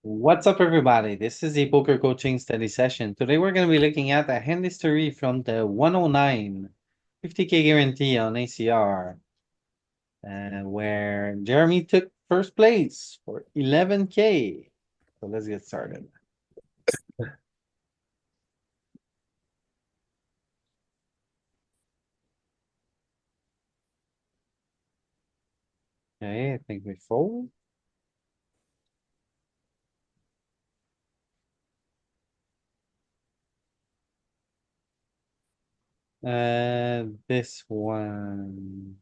What's up, everybody? This is the poker coaching study session. Today, we're going to be looking at a hand history from the 109 50K guarantee on ACR, where Jeremy took first place for 11K. So let's get started. Okay, I think we fold. This one.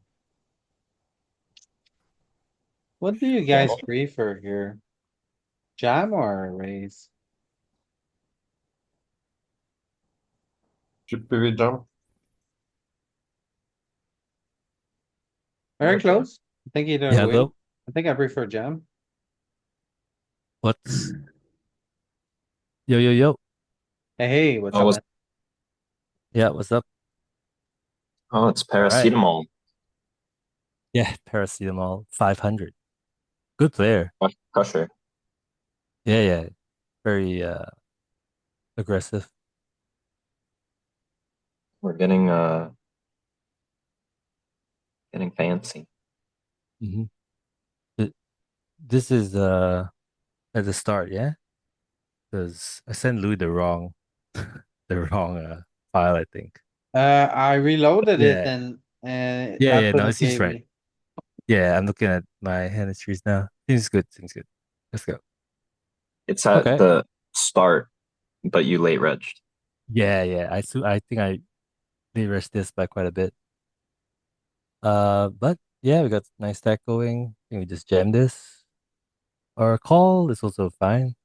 What do you Yeah, guys prefer here? Jam or raise? GPV jump. Very Not sure. close. I think either Yeah, way. hello. I think I prefer jam. What's yo yo yo? Hey, what's Oh, up, was man? Yeah, what's up? it's All right. paracetamol. Yeah, paracetamol 500. Good player. Crusher. Yeah, yeah. Very aggressive. We're getting fancy. hmm This is at the start, yeah? Because I sent Louis the wrong the wrong file, I think. I reloaded it Yeah. and Yeah, that's yeah, what no, it he's gave right. me. Yeah, I'm looking at my hand histories now. Seems good, seems good. Let's go. It's at Okay. the start, but you late regged. Yeah, yeah. I think I de-risked this by quite a bit. But yeah, we got nice stack going. I think we just jam this. Our call is also fine.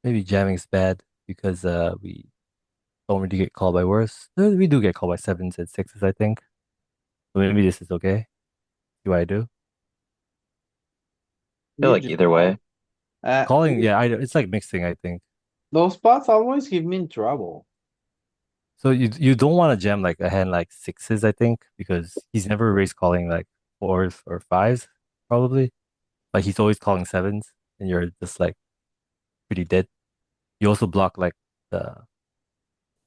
Maybe jamming is bad because we don't really get called by worse. We do get called by sevens and sixes, I think. So maybe this is okay. See what I do. I feel You like just either way. call. Uh, Calling, yeah, it's like mixing, I think. those spots always give me trouble. So you don't want to jam like a hand like sixes, I think, because he's never raised calling like fours or fives, probably. Like he's always calling sevens, and you're just like pretty dead. You also block like the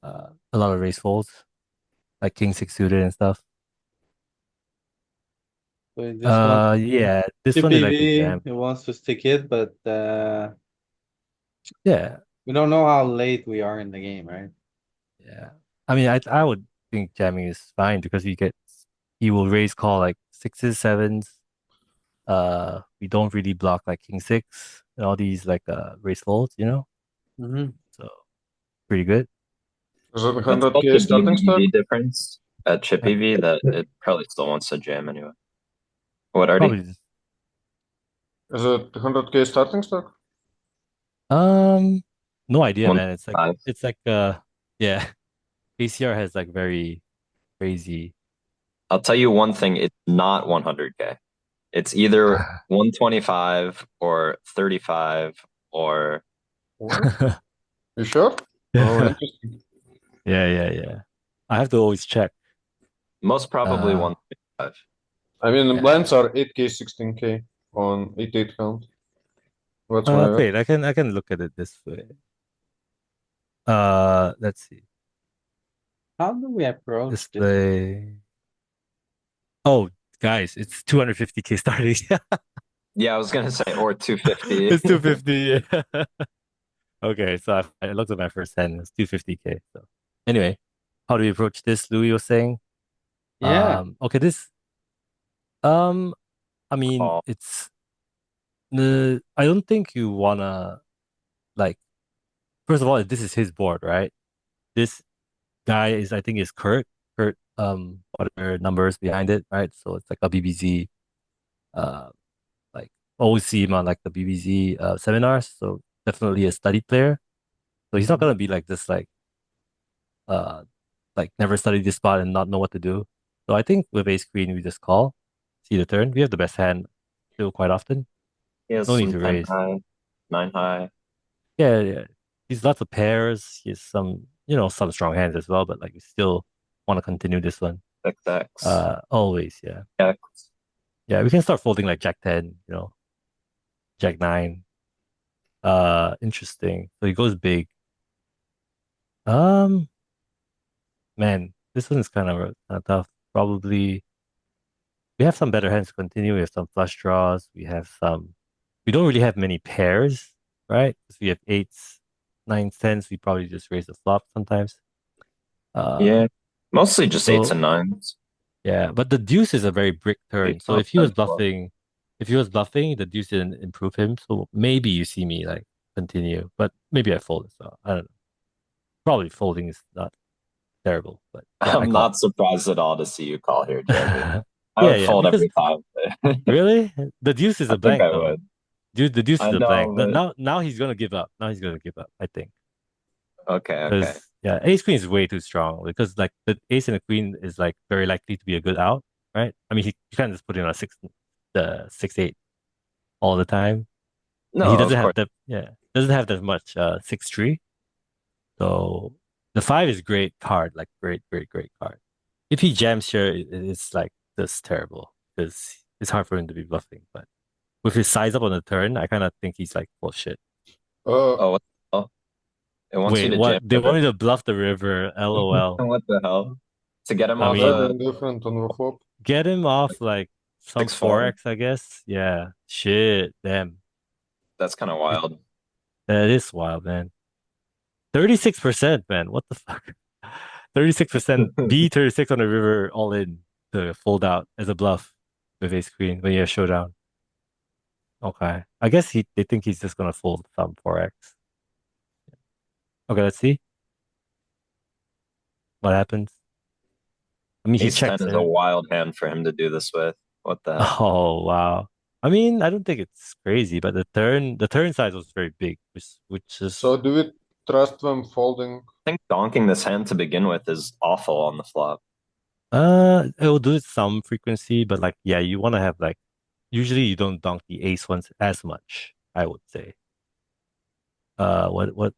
a lot of raise folds, like king six suited and stuff. So you just want Yeah, this one is actually CPV, jam. it wants to stick it, but Yeah, we don't know how late we are in the game, right? yeah. I mean, I would think jamming is fine because he will raise call like sixes, sevens. We don't really block like king six and all these like raise folds, Mm-hmm. so pretty good. Is it That's such 100K a big starting stack? EV difference at chip Uh, EV that it probably still wants to jam anyway. What, Artie? Probably just, Is it 100K starting stack? um no idea, man. It's like 1.5. yeah, ACR has like very crazy. I'll tell you one thing, it's not 100K. It's either 125 or 35 or What? You sure? Oh, Yeah. interesting. Yeah, yeah, yeah. I have to always check. most probably Uh, 125. I mean, the yeah. blinds are 8K, 16K on 8-8 count. That's my Wait, I can look at it this way. Let's see. How do we approach this? Display. Oh, guys, it's 250K starting. Yeah, I was gonna say or 250. It's 250. Okay, so I looked at my first hand. It's 250K. So anyway, how do we approach this? Louis was saying. Yeah, Okay, this. Um, I mean, Call. it's. I don't think you wanna like. First of all, this is his board, right? This guy is, I think, is Kurt. Kurt, what are numbers behind it, right? So it's like a BBZ, uh, like always see him on like the BBZ seminars. So definitely a study player. So he's not mhm. gonna be like this, uh, like never study this spot and not know what to do. So I think with ace queen, we just call, see the turn. We have the best hand still quite often. He has No need some to 10 raise. high, 9 high, Yeah, yeah. He's lots of pairs. He has some, some strong hands as well, but like we still want to continue this one. 6x. Always, yeah. X. Yeah, we can start folding like Jack 10, Jack 9. Interesting. So he goes big. Um, man, this one is kind of tough. Probably we have some better hands to continue. We have some flush draws. We don't really have many pairs, right? Because we have eights, nines, tens. We probably just raise the flop sometimes. Uh, Yeah, mostly just eights so and nines. yeah, but the deuce is a very brick turn. Eight So top, ten flop. if he was bluffing, the deuce didn't improve him. So maybe you see me like continue, but maybe I fold as well. I don't know. Probably folding is not terrible, but yeah, I I'm call. not surprised at all to see you call here, Jeremy. I Yeah, would yeah, fold because every time. really, the deuce is I a think blank I though. would. Dude, the deuce I is a blank. know, But but now he's gonna give up. Now he's gonna give up, I think. okay, okay. Because yeah, ace queen is way too strong. Because like the ace and the queen is like very likely to be a good out, right? I mean, you can't just put in a the 6-8 all the time. And he No, doesn't of have course. doesn't have that much 6-3. So the five is great card, like great card. If he jams here, it's like just terrible because it's hard for him to be bluffing. But with his size up on the turn, I kind of think he's like bullshit. Uh, Oh, what the hell? It wants you Wait, to what? jam They the want river. me to bluff the river? LOL. What the hell? To get him I off bet mean, a indifferent on the flop. get him off like some 6-4. 4x, I guess. Yeah. Shit. Damn. That's kind of It, wild. that is wild, man. 36%, man. What the fuck? 36% B 36 on the river all in to fold out as a bluff with ace queen when you have showdown. Okay. I guess they think he's just gonna fold some 4x. Okay, let's see what happens. I mean he Ace 10 checks is a it. wild hand for him to do this with. What the heck? Oh wow. I mean, I don't think it's crazy, but the turn size was very big, which So is do we trust them folding? I think donking this hand to begin with is awful on the flop. it will do it some frequency, but like yeah, you want to have like usually you don't donk the ace ones as much, I would say. What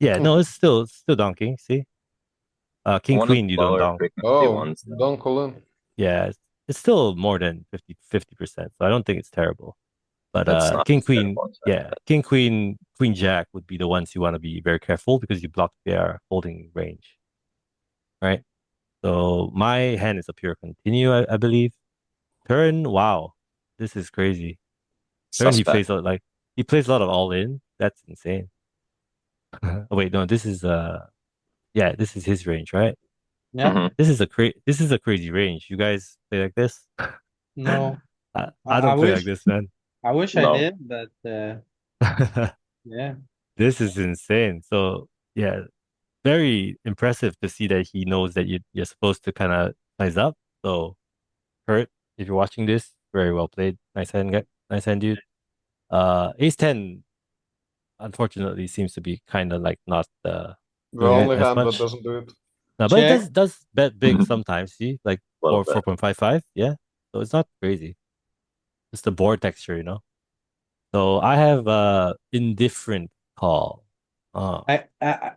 yeah, no, it's still donking, see? King One of queen you the don't lower donk. frequency Oh, ones, though. don't call in. Yeah, it's still more than 50%. So I don't think it's terrible. But It's not king queen, terrible. yeah, king queen, queen jack would be the ones you want to be very careful because you block their holding range, right? So my hand is a pure continue, I believe. Turn, wow, this is crazy. Turn, Suspect. he plays a lot of all in. That's insane. Oh, wait, no, this is yeah, this is his range, right? Yeah, Hmm. This is a crazy range. You guys play like this? no, I I don't play like wish, this, man. I wish I No, did, but yeah, This is insane. So yeah, very impressive to see that he knows that you're supposed to kind of size up. So Kurt, if you're watching this, very well played. Nice hand, nice hand, dude. Ace 10 unfortunately seems to be kind of like not The doing it only as hand that much. doesn't do it. No, but it check. does bet big a sometimes. See, like little bit. 4.55. Yeah, so it's not crazy. It's the board texture, you know. So I have indifferent call. Oh, so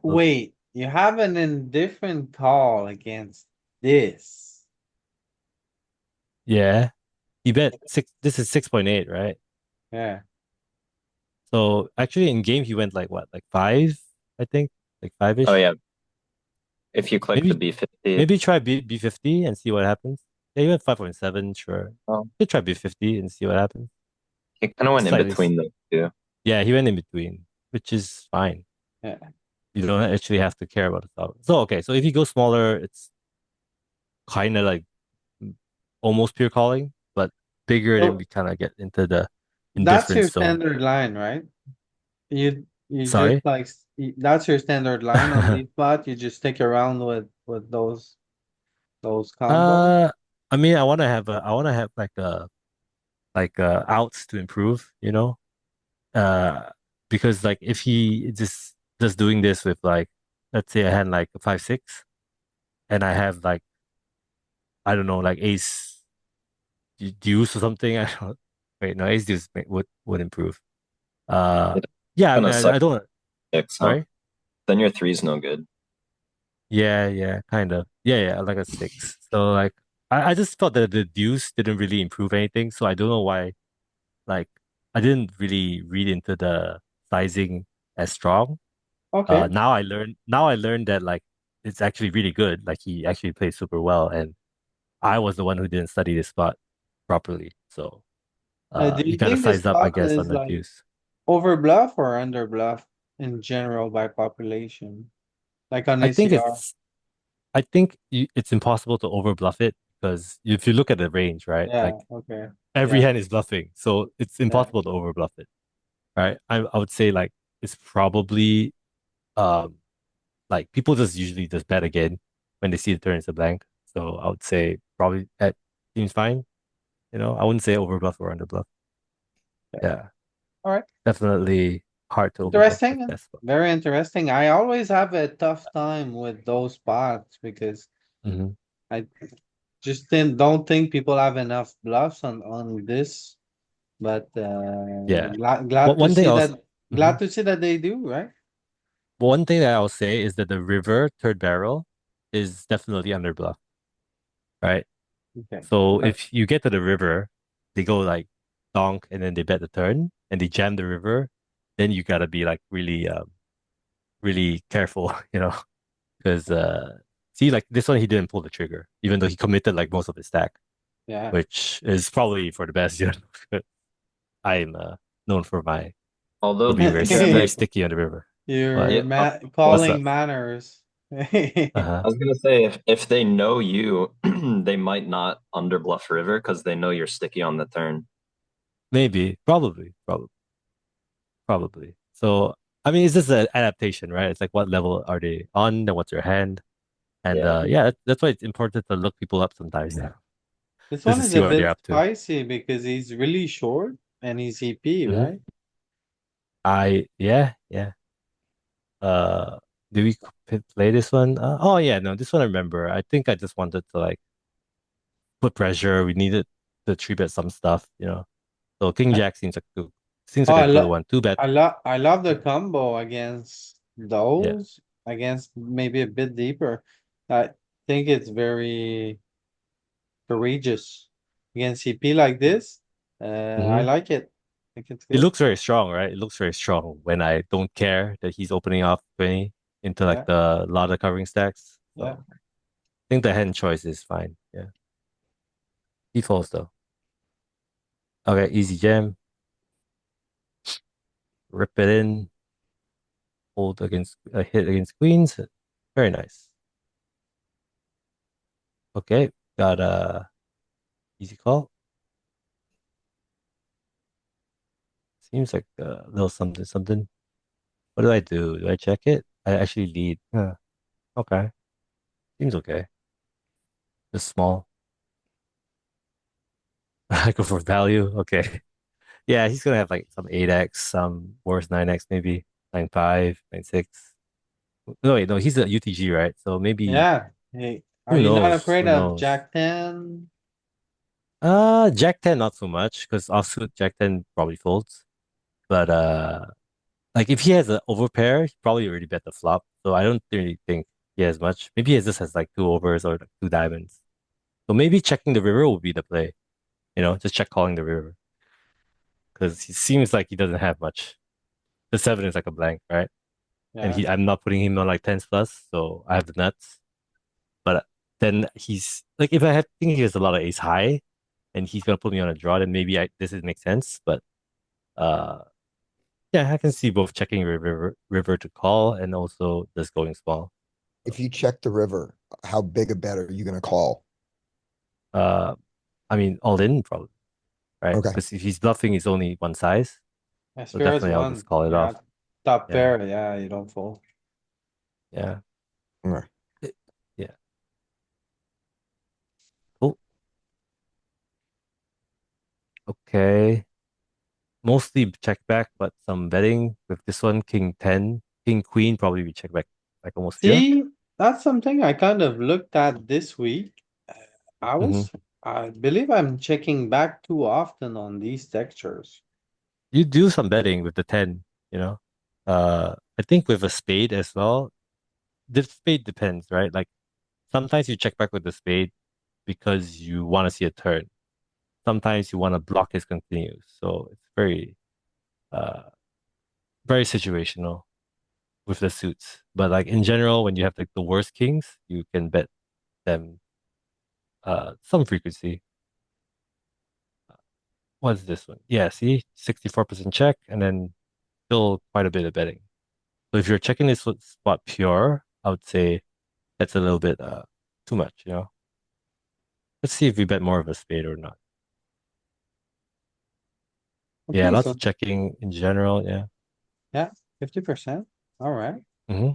Wait, you have an indifferent call against this. yeah, he bet six. This is 6.8, right? Yeah, So actually in game he went like what, like five, I think, like five Oh ish. yeah, if you click the Maybe B50, maybe try B50 and see what happens. Yeah, he went 5.7, sure. well, You could try B50 and see what happens. he kind of went in Slightly, between those two. yeah, he went in between, which is fine. yeah. You don't actually have to care about the solver. So okay, so if you go smaller, it's kind of like almost pure calling, but bigger, then So we kind of get into the that's your indifference zone. standard line, right? You just Sorry. like that's your standard line on lead spot. You just stick around with those combos. Uh, I mean, I want to have like outs to improve, you know? Uh, because like if he just doing this with like, let's say I had like a 5-6 and I have like, I don't know, like ace deuce or something. I don't, wait, no, ace deuce would improve. Uh, It's yeah, I gonna mean, suck I don't, 6, huh? sorry. Then your three's no good. Yeah, kind of. Yeah, like a 6. So like, I just felt that the deuce didn't really improve anything. So I don't know why, like, I didn't really read into the sizing as strong. Okay. Now I learned that like it's actually really good. Like he actually plays super well, and I was the one who didn't study this spot properly. So Do you you gotta think this size up, I spot guess, is on the like juice. over bluff or under bluff in general by population? Like on I think ACR? it's it's impossible to overbluff it because if you look at the range, right? Like Yeah, okay. every Yeah, hand is bluffing, so it's yeah. impossible to overbluff it, right? I would say like it's probably um like people just usually bet again when they see the turn is a blank. So I would say probably that seems fine. I wouldn't say overbluff or underbluff. Yeah. Yeah, All right. definitely hard to overbluff with Interesting. that spot. Very interesting. I always have a tough time with those spots because Hmm. I just don't think people have enough bluffs on this. But Yeah. glad to One thing see else. that Mhm. they do, right? One thing that I'll say is that the river third barrel is definitely underbluff, right? Okay. So if you get to the river, they go like donk and then they bet the turn and they jam the river, then you gotta be like really really careful, because see like this one he didn't pull the trigger, even though he committed like most of his stack, Yeah. which is probably for the best, I'm known for Although being to very be fair, very they sticky on the river. But You're yeah, what's calling up? manners. Uh-huh. I was gonna say if they know you, they might not underbluff river because they know you're sticky on the turn. Maybe, probably. So I mean, it's just an adaptation, right? It's like what level are they on? Then what's your hand? And Yeah. yeah, that's why it's important to look people up sometimes, This just one to is see a what they're bit up to. spicy because he's really short and he's EP, Hmm. right? Yeah. Uh, do we play this one? Oh yeah, no, this one I remember. I think I just wanted to like put pressure. We needed to three bet some stuff. So King I- Jack seems Oh, like a good one. Too bad. I love the combo against Yeah. those, against maybe a bit deeper. I think it's very courageous against CP like this. I Hmm. like it. I think it's It good. looks very strong, right? It looks very strong when I don't care that he's opening off 20 into like Yeah, the lot of covering stacks. yeah. So I think the hand choice is fine. Yeah. He falls though. Okay, easy jam. Rip it in. Hold against a hit against queens. Very nice. Okay, got a easy call. Seems like a little something something. What do I do? Do I check it? I actually lead. Huh. Okay. Seems okay. Just small. I go for value. Okay. Yeah, he's gonna have like some 8x, some worse 9x maybe. 9.5, 9.6. No, wait, no, he's a UTG, right? So maybe Yeah. Hey, are who you not knows? afraid Who of knows? Jack 10? Jack 10 not so much because offsuit Jack 10 probably folds. But like if he has an overpair, he probably already bet the flop. So I don't really think he has much. Maybe he just has like two overs or like two diamonds. So maybe checking the river will be the play. Just check calling the river because he seems like he doesn't have much. The seven is like a blank, right? And Yeah. I'm not putting him on like tens plus, so I have the nuts. But then he's like, if I have think he has a lot of ace high, and he's gonna put me on a draw, then maybe this would make sense. But uh, yeah, I can see both checking river to call and also just going small. If So, you check the river, how big a bet are you going to call? uh, I mean, all in probably, right? Okay. Because if he's bluffing, it's only one size. As So fair as definitely, I'll just one. call it Yeah. off. Top Yeah, pair. Yeah, you don't fold. yeah, All right. yeah. Oh, okay. Mostly check back, but some betting with this one, King 10, King Queen, probably we check back like almost here. See, that's something I kind of looked at this week. I Hmm. was, I believe I'm checking back too often on these textures. You do some betting with the 10, you know. I think with a spade as well. The spade depends, right? Like sometimes you check back with the spade because you want to see a turn. Sometimes you want to block his continues. So it's very very situational with the suits. But like in general, when you have like the worst kings, you can bet them some frequency. What's this one? Yeah, see, 64% check, and then still quite a bit of betting. So if you're checking this spot pure, I would say that's a little bit too much, you know. Let's see if we bet more of a spade or not. Yeah, Okay, lots so of checking in general. Yeah. yeah, 50%. All right. Mm-hmm.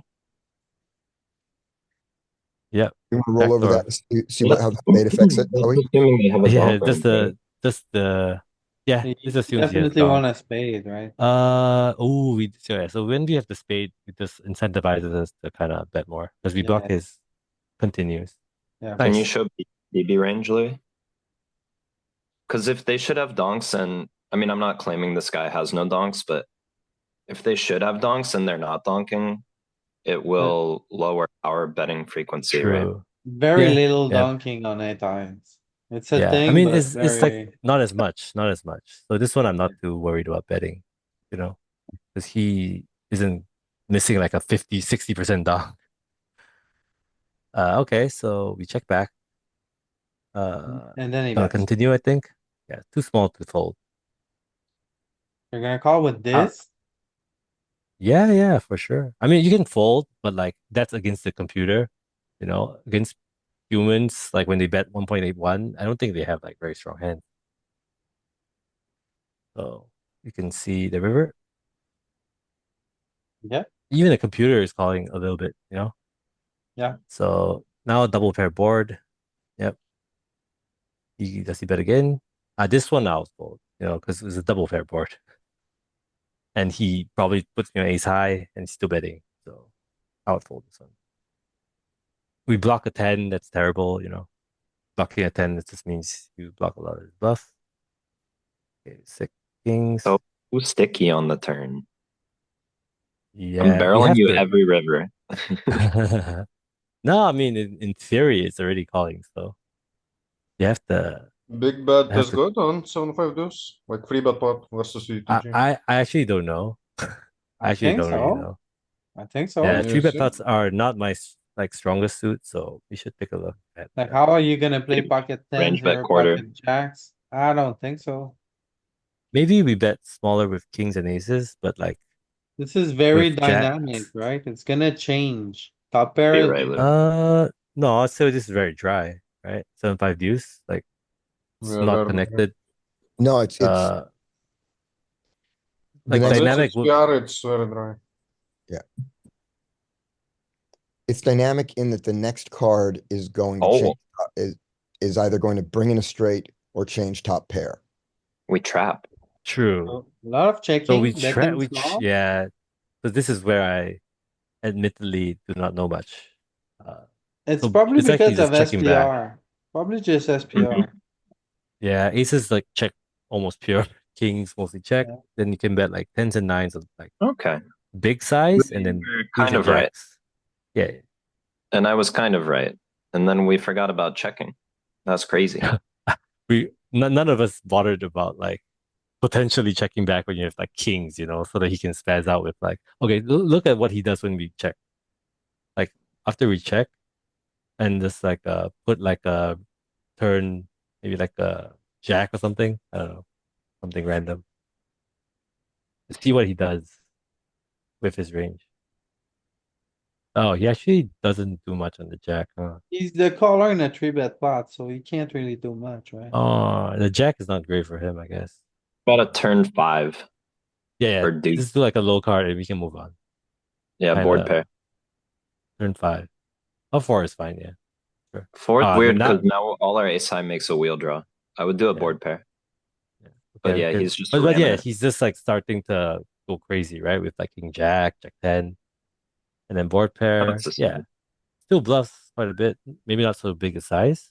Yeah. You want to roll over that Backdoor. and see how the spade affects it, That's Joey? assuming they have a Yeah, donk range, right? just the yeah, You this assumes he has definitely want donk. a spade, right? Oh, so when we have the spade, it just incentivizes us to kind of bet more because we block Yeah, his continues. yeah. Can you Nice. show BB range, Louis? Because if they should have donks, and I mean, I'm not claiming this guy has no donks, but if they should have donks and they're not donking, it will lower our betting frequency, right? True. Very Yeah. little Yeah. donking on eight irons. It's a Yeah. I thing, mean, but it's like very, not as much, not as much. So this one I'm not too worried about betting, you know, because he isn't missing like a 50-60% down. Okay, so we check back. and then he Gonna bets. continue, I think. Yeah, too small to fold. You're gonna call with Uh, this? yeah, yeah, for sure. I mean, you can fold, but like that's against the computer, you know, against humans, like when they bet 1.81, I don't think they have like very strong hands. So you can see the river. Yeah, Even a computer is calling a little bit, you know. yeah. So now double pair board. Yep. Does he bet again? This one I was fold, you know, because it was a double pair board. And he probably puts me on ace high and he's still betting. So I would fold this one. We block a 10, that's terrible, you know. Blocking a 10, that just means you block a lot of his bluff. Okay, six kings. So who's sticky on the turn? I'm Yeah, we barreling have you to. every river. No, I mean in theory it's already calling, so you have to Big bet have is to good on 7-5 deuce, like free bet pot versus UTG. I actually don't know. I I actually think don't really so. know. I think Yeah, so. three You bet see? pots are not my like strongest suit, so we should take a look at Like, how are you gonna play Maybe pocket range tens bet or quarter. pocket jacks? I don't think so. maybe we bet smaller with kings and aces, but like This is very with dynamic, jacks. right? It's gonna change. Top pair You're is right, Lou. No, I'd say this is very dry, right? 7-5 deuce, like it's Yeah, not very dry. connected. No, it's Uh, the like On next this dynamic. XPR, it's very dry. yeah. It's dynamic in that the next card is going to Oh, change is either going to bring in a straight or change top pair. we trap. True. a lot of So we checking, try, betting small. yeah. So this is where I admittedly do not know much. Uh, It's so probably it's actually because of just checking back. SPR. Probably just Mhm. SPR. Yeah, aces like check almost pure. Kings mostly check. Yeah. Then you can bet like tens and nines of like Okay. big size, and You then were queens kind and of right. jacks. Yeah, And I was kind of right. And then we forgot about checking. That's crazy. none of us bothered about like potentially checking back when you have like kings, you know, so that he can spaz out with like, okay, look at what he does when we check. Like after we check and just like put like a turn, maybe like a jack or something. I don't know, something random. See what he does with his range. Oh, he actually doesn't do much on the jack, huh? He's the caller in a three bet pot, so he can't really do much, right? Oh, the jack is not great for him, I guess. About a turn 5 Yeah, yeah. or deuce. Just do like a low card and we can move on. Yeah, Kind board of pair. turn five. Oh, four is fine, yeah. Sure. Fourth I mean weird because not now all our ace high makes a wheel draw. I would do a yeah, board pair. yeah. But Okay, yeah, okay. he's just But ramming yeah, it. he's just like starting to go crazy, right? With like King Jack, Jack 10, and then board That's pair. the Yeah. same. Still bluffs quite a bit. Maybe not so big a size.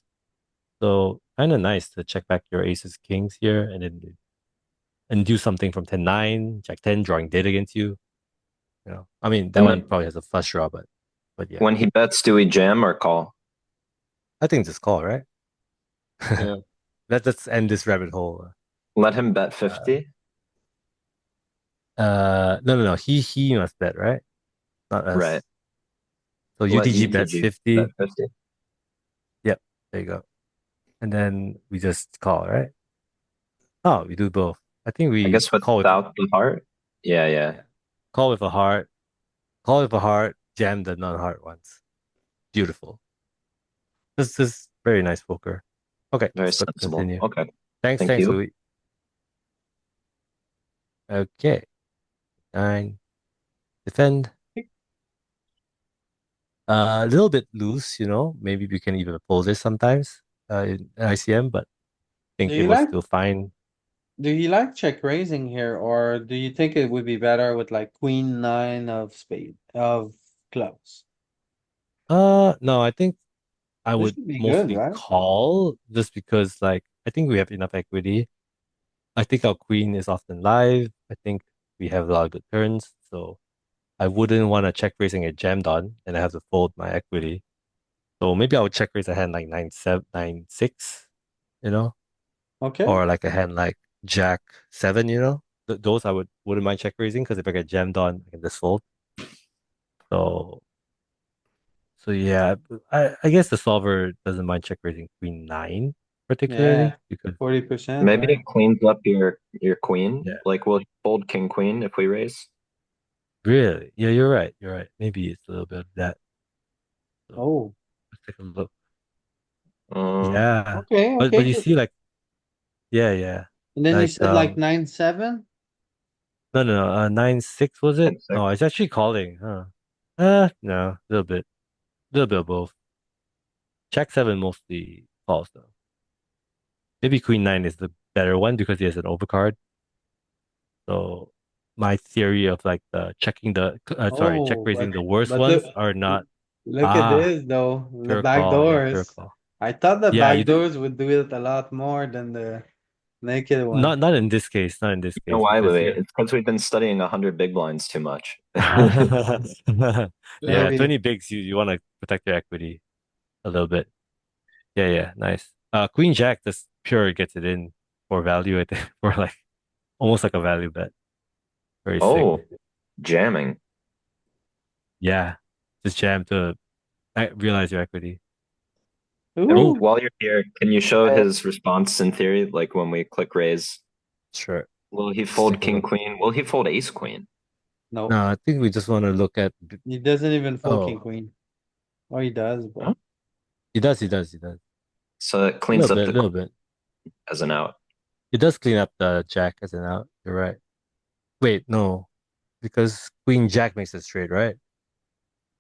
So kind of nice to check back your aces, kings here, and then and do something from 10-9, Jack 10 drawing dead against you. You know, I mean that And one then probably has a flush draw, but yeah, when he bets, do we jam or call? I think it's call, right? Yeah. Let's end this rabbit hole. Let him bet Uh, 50. No. He must bet, right? Not Right. us. So Let UTG bets UTG bet 50. 50. Yep, there you go. And then we just call, right? Oh, we do both. I think I we guess call with without the heart. Yeah, yeah. yeah. Call with a heart. Call with a heart. Jam the non-heart ones. Beautiful. This is very nice poker. Okay, Very let's go sensible. continue. Okay. Thank Thanks, you. Louis. Okay. 9. Defend. A little bit loose, Maybe we can even pull this sometimes in ICM, but I Do think it you was like still fine. do you like check raising here, or do you think it would be better with like queen nine of spade of clubs? No, I think I This would should be good, mostly right? call just because, like, I think we have enough equity. I think our queen is often live. I think we have a lot of good turns, so I wouldn't want to check raising a jammed on and I have to fold my equity. So maybe I would check raise a hand like 9-7, 9-6, you know, Okay, or like a hand like Jack 7, Those I wouldn't mind check raising because if I get jammed on, I can just fold. So yeah, I guess the solver doesn't mind check raising Queen 9 yeah, particularly because 40%, Maybe right? it cleans up your queen. yeah, Like we'll fold king queen if we raise. really, yeah, you're right, Maybe it's a little bit of that. So Oh, let's take a look. Um, Yeah, okay, but okay. you see, like, yeah, And then you like said like 9-7? no, 9-6 was it? and six. No, it's actually calling, huh? No, a little bit of both. Jack 7 mostly calls though. Maybe Queen 9 is the better one because he has an overcard. So my theory of like the checking check Oh, raising the worst but look, ones are not look at ah this though, the pure back call. Yeah, pure doors. call. I thought the Yeah, back doors would do it a lot more than the naked one. not in this case, not in this You know case why, because Louis? yeah. It's because we've been studying 100 big blinds too much. Yeah, Maybe. 20 bigs you want to protect your equity a little bit. Yeah, nice. Queen Jack just pure gets it in for value, I think, for like almost like a value bet. Very sick. Oh, jamming. Yeah. Just jam to realize your equity. And Oh, Ooh, while you're here, can you show Oh, his response in theory? Like when we click raise, sure. will he Let's fold take a king look. queen? Will he fold ace queen? no, No, I think we just want to look at. he doesn't even fold king Oh, queen. Oh, he does, but Huh? he does. So it A cleans little up bit, a the little queen bit. as an out. It does clean up the jack as an out. You're right. Wait, no, because Queen Jack makes it straight, right?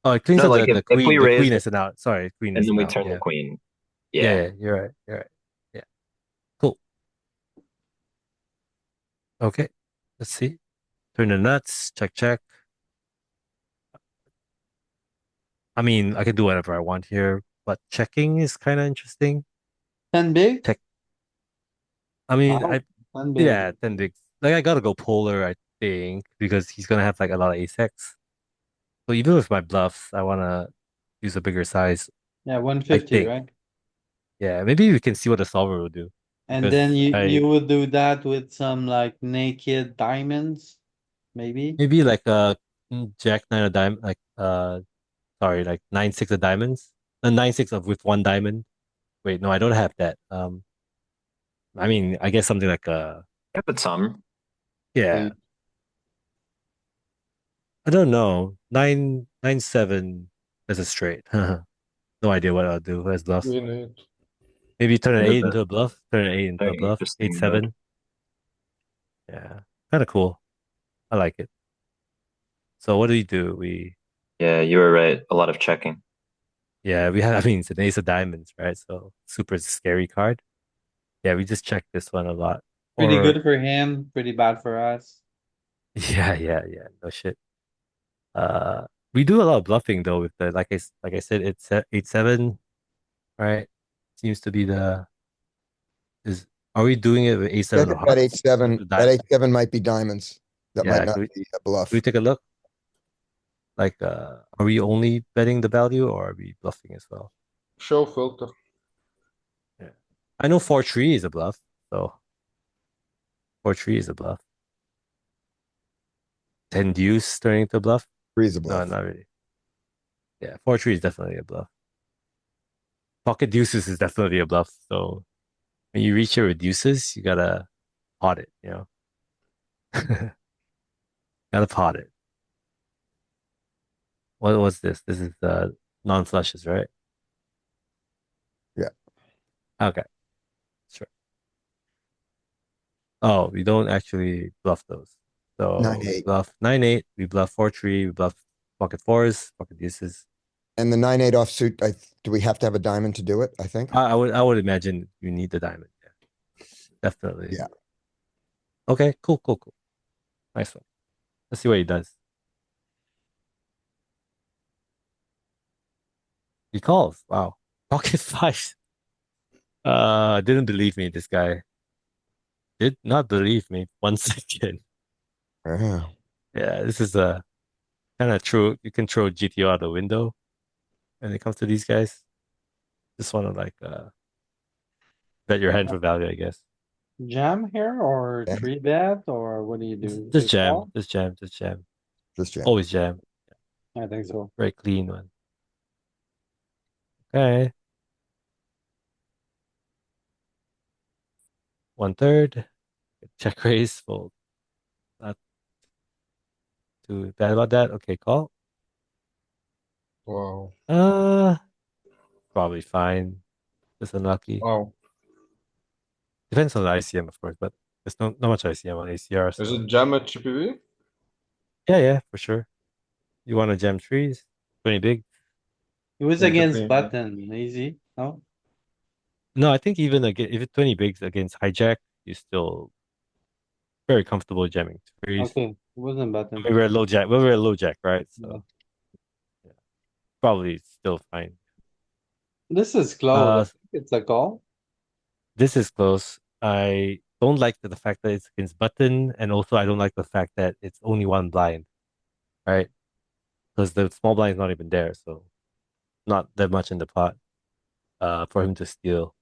Oh, it cleans No, up like the if we queen, the raise queen as an out. Sorry, queen and as then an we out. turn the Yeah, queen. yeah, Yeah. yeah. You're right. Yeah, cool. Okay, let's see. Turn the nuts. Check. I mean, I can do whatever I want here, but checking is kind of interesting. 10 big? Check. I mean, Wow, 10 big. yeah, 10 bigs. Like I gotta go polar, I think, because he's gonna have like a lot of ace X. So even with my bluffs, I wanna use a bigger size. Yeah, I 150, think. right? Yeah, maybe we can see what the solver will do. And then Because you would do that with some like naked diamonds, maybe? maybe like Jack 9 of diamond, like sorry, like 9-6 of diamonds. 9-6 of with one diamond. Wait, no, I don't have that. I mean, I guess something like Yeah, but some. yeah, Eight. I don't know. 9-7 as a straight. No idea what I'll do as bluffs. Queen 8. Maybe turn an They're 8 the into a bluff. Turn an 8 into a very bluff. Eight interesting mode. seven. Yeah, kind of cool. I like it. So what do we do? Yeah, you were right. A lot of checking. Yeah, we have. I mean, it's an ace of diamonds, right? So super scary card. Yeah, we just check this one a lot. Pretty Or good for him, pretty bad for us. yeah. No shit. Uh, we do a lot of bluffing though with the like I said, it's 8-7, right? Seems to be the is. Are we doing it with I ace 7 think of that hearts? that 8-7 might be diamonds. That might Yeah, not can be a we bluff. take a look? Like, are we only betting the value or are we bluffing as well? Show filter. Yeah. I know 4-3 is a bluff, so 4-3 is a bluff. 10 deuce turning into a bluff? Three's a No, bluff. not really. Yeah, 4-3 is definitely a bluff. Pocket deuces is definitely a bluff. So when you reach here with deuces, you gotta pot it, you know? Gotta pot it. What was this? This is the non-flushes, right? Yeah. Okay, sure. Oh, we don't actually bluff those. So we 9-8. bluff 9-8, we bluff 4-3, we bluff pocket fours, pocket deuces. And the 9-8 offsuit, do we have to have a diamond to do it? I think. I would imagine you need the diamond. Yeah, definitely. Yeah. Okay, cool, cool, cool. Nice one. Let's see what he does. He calls. Wow. Pocket fives. Didn't believe me, this guy. Did not believe me 1 second. Yeah. Yeah, this is a kind of true. You can throw GTO out the window when it comes to these guys. Just want to like bet your hand for value, I guess. Jam here or Okay. three bet or what do you do? Just Just jam, call? just jam, just jam. Just jam. Always jam. I think so. Very clean one. Okay. 1/3. Check raise. Fold. Not too bad about that. Okay, call. Wow. Uh, Probably fine. Just unlucky. Wow. Depends on the ICM, of course, but there's not much ICM on ACR. Is So it jam at GPV? yeah, for sure. You want to jam trees? 20 big? It was Into against queen. button, easy, no? No, I think even again, if it's 20 bigs against hijack, you're still very comfortable jamming trees. Okay, it wasn't I button. mean, we're at low jack. Well, we're at low jack, right? Yeah. So yeah, probably still fine. This is close. I Uh, think it's a call. this is close. I don't like the fact that it's against button, and also I don't like the fact that it's only one blind, right? Because the small blind is not even there, so not that much in the pot for him to steal.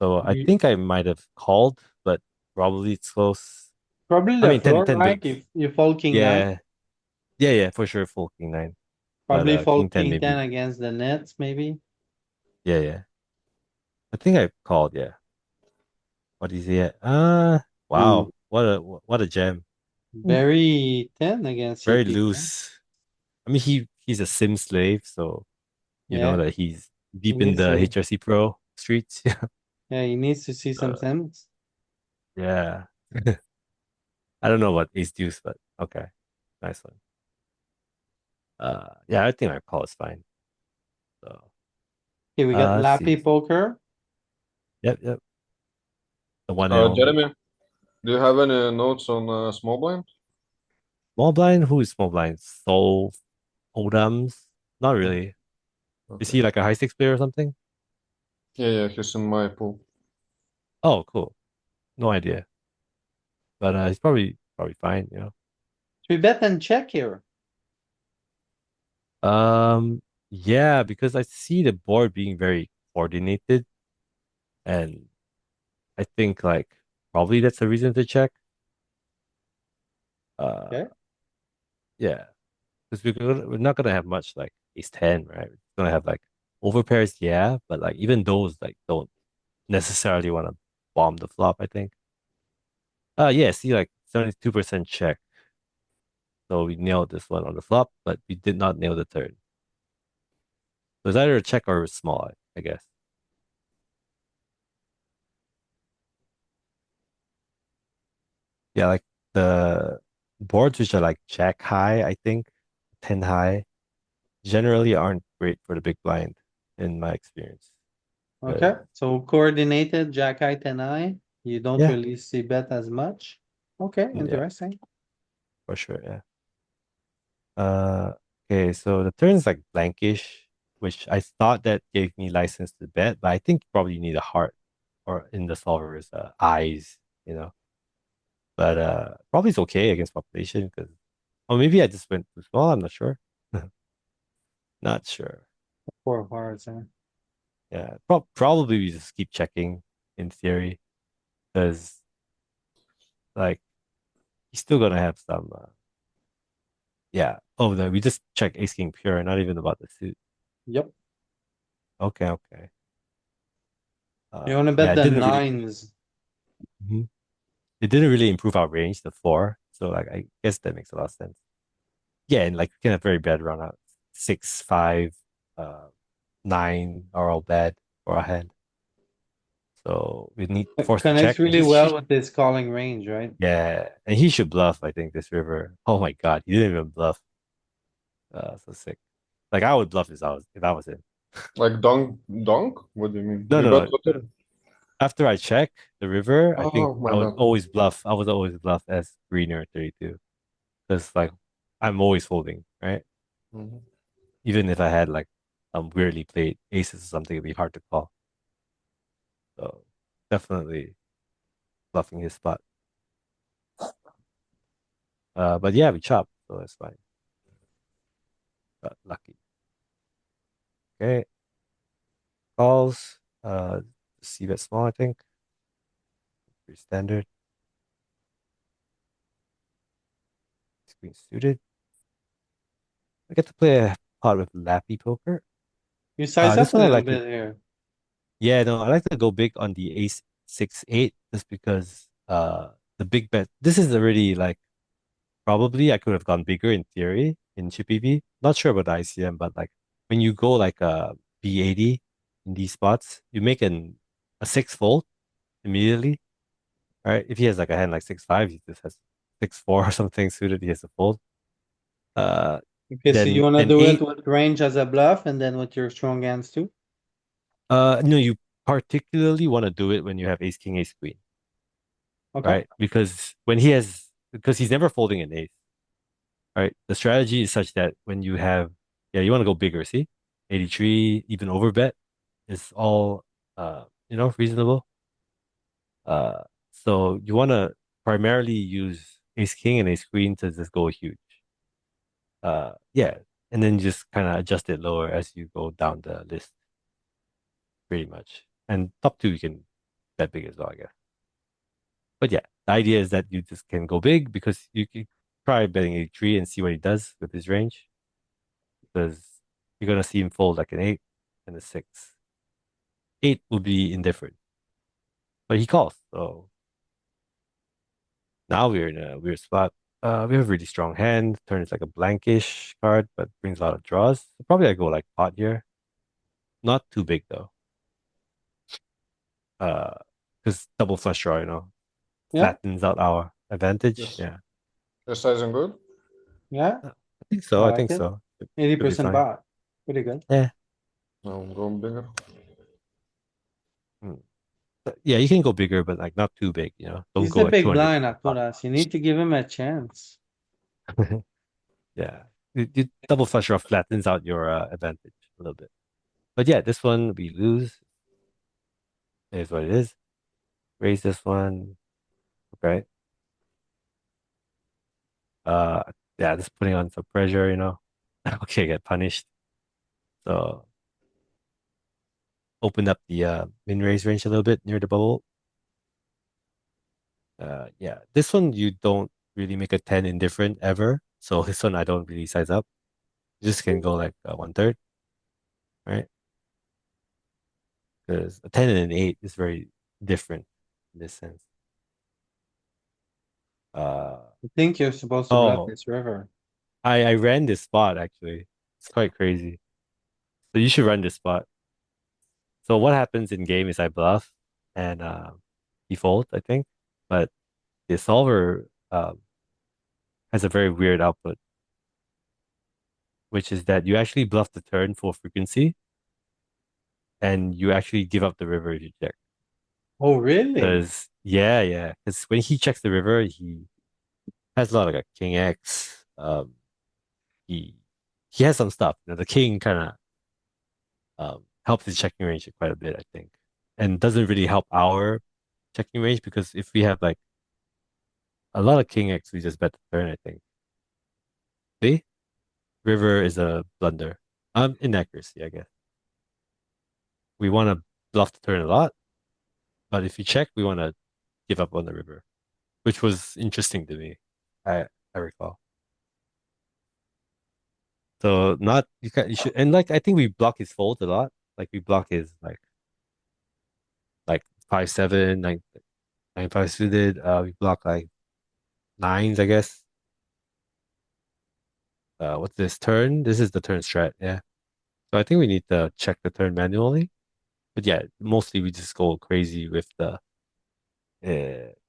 So I You, think I might have called, but probably it's close. probably I the mean, 10, floor, 10 right? bigs. If you fold king nine, Yeah, yeah, for sure, full king nine. But probably king fold 10 king ten maybe. against the nets, maybe. Yeah. I think I called, yeah. What is he at? Ooh, Wow. What a gem. very thin against Very CP. loose. I mean he's a sim slave, so you know Yeah, that he's he deep in needs the to, HRC Pro streets. yeah, he needs to see some Uh, sims. yeah. I don't know what ace deuce, but okay. Nice one. Yeah, I think my call is fine. So Okay, we got let's see. Lappy poker. Yep. The 1L. Jeremy, do you have any notes on small blind? Small blind? Who is small blind? Soul Odams? Not Oh, really. Is okay. he like a high stakes player or something? Yeah, he's in my pool. Oh, cool. No idea. But he's probably fine, you Three bet and check here. know. Yeah, because I see the board being very coordinated, and I think like probably that's the reason to check. Uh, Okay, yeah, because we're not gonna have much like ace 10, right? We're gonna have like overpairs, yeah, but like even those like don't necessarily want to bomb the flop, I think. Yeah, see like 72% check. So we nailed this one on the flop, but we did not nail the turn. So it's either a check or a small, I guess. Yeah, like the boards which are like jack high, I think, 10 high, generally aren't great for the big blind in my experience. okay, 'Cause- so coordinated, jack eye, ten eye. You don't yeah, really see bet as much. Okay, yeah, interesting. for sure. Yeah. Uh, okay, so the turn's like blankish, which I thought that gave me license to bet, but I think probably you need a heart or in the solver's eyes, you know. But probably it's okay against population because, or maybe I just went too small. I'm not sure. Not sure. Four hearts, huh? Yeah, probably we just keep checking in theory because like he's still gonna have some. Yeah. Oh, no, we just check ace king pure, not even about the suit. Yep. Okay, okay. You wanna Yeah, bet the nines. Mhm. It didn't really improve our range, the four. So like I guess that makes a lot of sense. Yeah, and like we can have very bad run out. 6, 5, uh 9 are all bad for our hand. So we need It forced to connects check. And really well with this calling range, right? yeah, and he should bluff, I think, this river. Oh my god, he didn't even bluff. So sick. Like I would bluff if I was him. Like donk? What do you mean? No, You no, bet no. what? After I check the river, I think Oh my I would god. always bluff. I would always bluff as greener 32. Because like I'm always folding, right? Mhm. Even if I had like weirdly played aces or something, it'd be hard to call. So definitely bluffing his spot. But yeah, we chop, so that's fine. Lucky. Okay, calls. See bet small, I think. Pretty standard. Screen suited. I get to play a pot with Lappy Poker. You size This up a one I little like to. bit here. Yeah, no, I like to go big on the ace 6 8 just because the big bet. This is already like probably I could have gone bigger in theory in Chippy V. Not sure about the ICM, but like when you go like a B80 in these spots, you make a six fold immediately. Right? If he has like a hand like 6 5, he just has 6 4 or something suited, he has to fold. Uh Okay, so you then wanna an do it eight, with range as a bluff and then with your strong hands too? no, you particularly want to do it when you have ace king, ace queen, Okay, right? Because he's never folding an ace. Right. The strategy is such that when you have, yeah, you want to go bigger, see? 83, even over bet is all, reasonable. Uh, so you want to primarily use ace king and ace queen to just go huge. Yeah. And then just kind of adjust it lower as you go down the list, pretty much. And top two, you can bet big as well, I guess. But yeah, the idea is that you just can go big because you can try betting 83 and see what he does with his range. Because you're gonna see him fold like an eight and a six. Eight would be indifferent, but he calls. So now we're in a weird spot. We have a really strong hand. Turn is like a blankish card, but brings a lot of draws. So probably I go like pot here. Not too big though. Uh, because double flush draw, yeah, flattens out our advantage. Yes. Yeah, Your sizing good? yeah, I think so. I I like think it. so. Should be 80% fine. pot. Pretty good. Yeah. No, I'm going bigger. Hmm. Yeah, you can go bigger, but like not too big. Don't He's go the like big 200 blind, pot. Akuras. You need to give him a chance. Yeah. You double flush draw flattens out your advantage a little bit. But yeah, this one we lose. Is what it is. Raise this one. Okay. Uh yeah, just putting on some pressure. Okay, get punished. So open up the min raise range a little bit near the bubble. Yeah. This one you don't really make a 10 indifferent ever. So this one I don't really size up. You just can go like 1/3, right? Because a 10 and an 8 is very different in this sense. Uh I think you're supposed to bluff oh, this river. I ran this spot actually. It's quite crazy. So you should run this spot. So what happens in game is I bluff and default, I think. But the solver has a very weird output, which is that you actually bluff the turn full frequency and you actually give up the river if you check. Oh, really? Because yeah. Because when he checks the river, he has a lot of like a king X. He he has some stuff. The king kind of helps his checking range quite a bit, I think. And doesn't really help our checking range because if we have like a lot of king X, we just bet the turn, I think. See? River is a blunder. Inaccuracy, I guess. We want to bluff the turn a lot, but if you check, we want to give up on the river, which was interesting to me. I recall. So not you should, and like I think we block his folds a lot. Like we block his like 5-7, 9-5 suited. We block like nines, I guess. What's this turn? This is the turn strat, yeah. So I think we need to check the turn manually. But yeah, mostly we just go crazy with the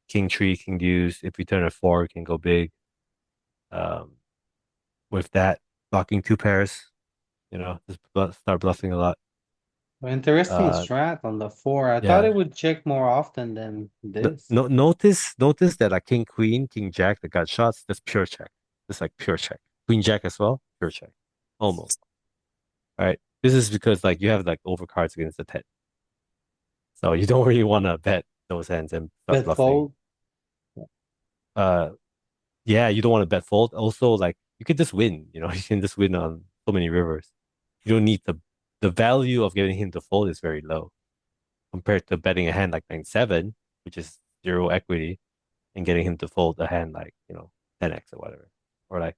king tree, king deuce. If we turn a four, we can go big. Um, with that, blocking two pairs, just start bluffing a lot. Interesting Uh, strat on the four. I thought yeah. it would check more often than this. No, notice that like king queen, king jack that got shots, that's pure check. Just like pure check. Queen jack as well, pure check. Almost. All right. This is because like you have like overcards against the 10. So you don't really want to bet those hands and start Bet bluffing. fold. Uh yeah, you don't want to bet fold. Also, like you can just win, you can just win on so many rivers. You don't need the value of getting him to fold is very low compared to betting a hand like 9-7, which is zero equity, and getting him to fold a hand like, 10x or whatever. Or like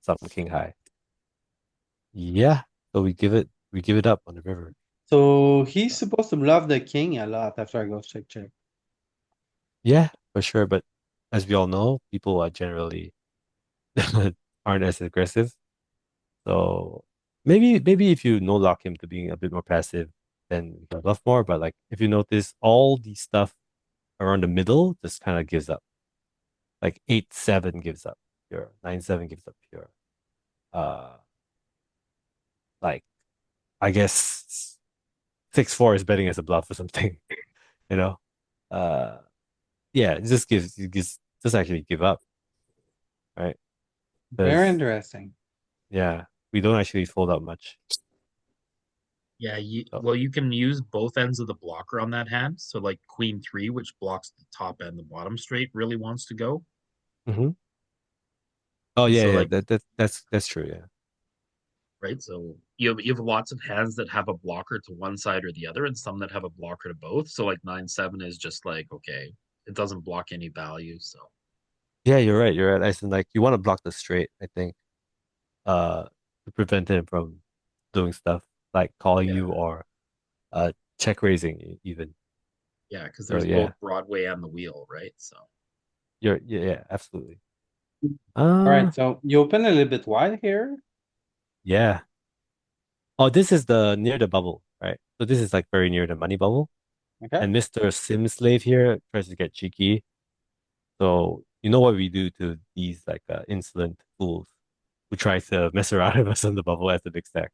some king high. Yeah. So we give it up on the river. So he's supposed to bluff the king a lot after I go check, check. Yeah, for sure. But as we all know, people are generally aren't as aggressive. So maybe if you no lock him to being a bit more passive, then we can bluff more. But like if you notice all the stuff around the middle just kind of gives up. Like 8-7 gives up pure. 9-7 gives up pure. Uh like I guess 6-4 is betting as a bluff or something, you know? Uh yeah, it just actually give up, right? Very Because interesting. yeah, we don't actually fold out much. Yeah, So, well, you can use both ends of the blocker on that hand. So like queen three, which blocks the top and the bottom straight, really wants to go. mhm. Oh And yeah, so yeah, like that's true, yeah. right, so you have lots of hands that have a blocker to one side or the other, and some that have a blocker to both. So like 9-7 is just like okay, it doesn't block any value. So Yeah, you're right. You're right. As in, like, you want to block the straight, I think, uh, to prevent him from doing stuff like calling yeah, you or check raising even. yeah, because So there's yeah, both Broadway and the wheel, right? So yeah, absolutely. Alright, Uh, so you open a little bit wide here. yeah. Oh, this is the near the bubble, right? So this is like very near the money bubble, Okay, and Mr. Sim Slave here tries to get cheeky. So you know what we do to these like insolent fools who try to mess around with us on the bubble as a big stack.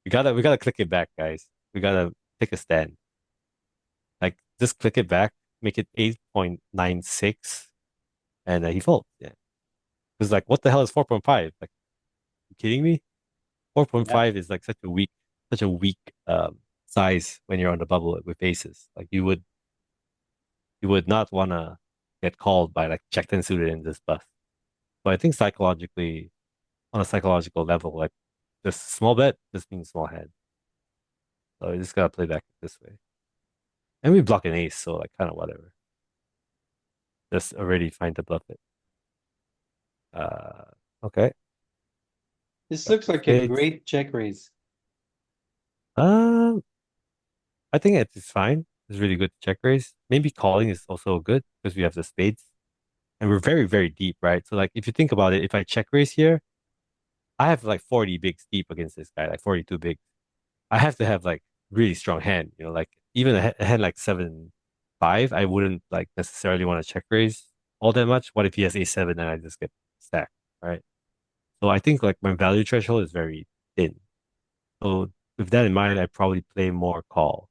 We gotta click it back, guys. We gotta take a stand. Like just click it back, make it 8.96, and he folds. Yeah, because like what the hell is 4.5? Like, you kidding me? yeah, 4.5 is like such a weak size when you're on the bubble with aces. Like you would not wanna get called by like Jack 10 suited in this bust. So I think psychologically, on a psychological level, like this small bet just means small hand. So you just gotta play back this way. And we block an ace, so like kind of whatever. Just already fine to bluff it. Uh, okay. this Back looks to like a spades. great check raise. Um, I think it's fine. It's really good check raise. Maybe calling is also good because we have the spades and we're very, very deep, right? So like if you think about it, if I check raise here, I have like 40 bigs deep against this guy, like 42 big. I have to have like really strong hand, like even a hand like 7-5, I wouldn't like necessarily want to check raise all that much. What if he has a7 and I just get stacked, right? So I think like my value threshold is very thin. So with that in mind, I probably play more call,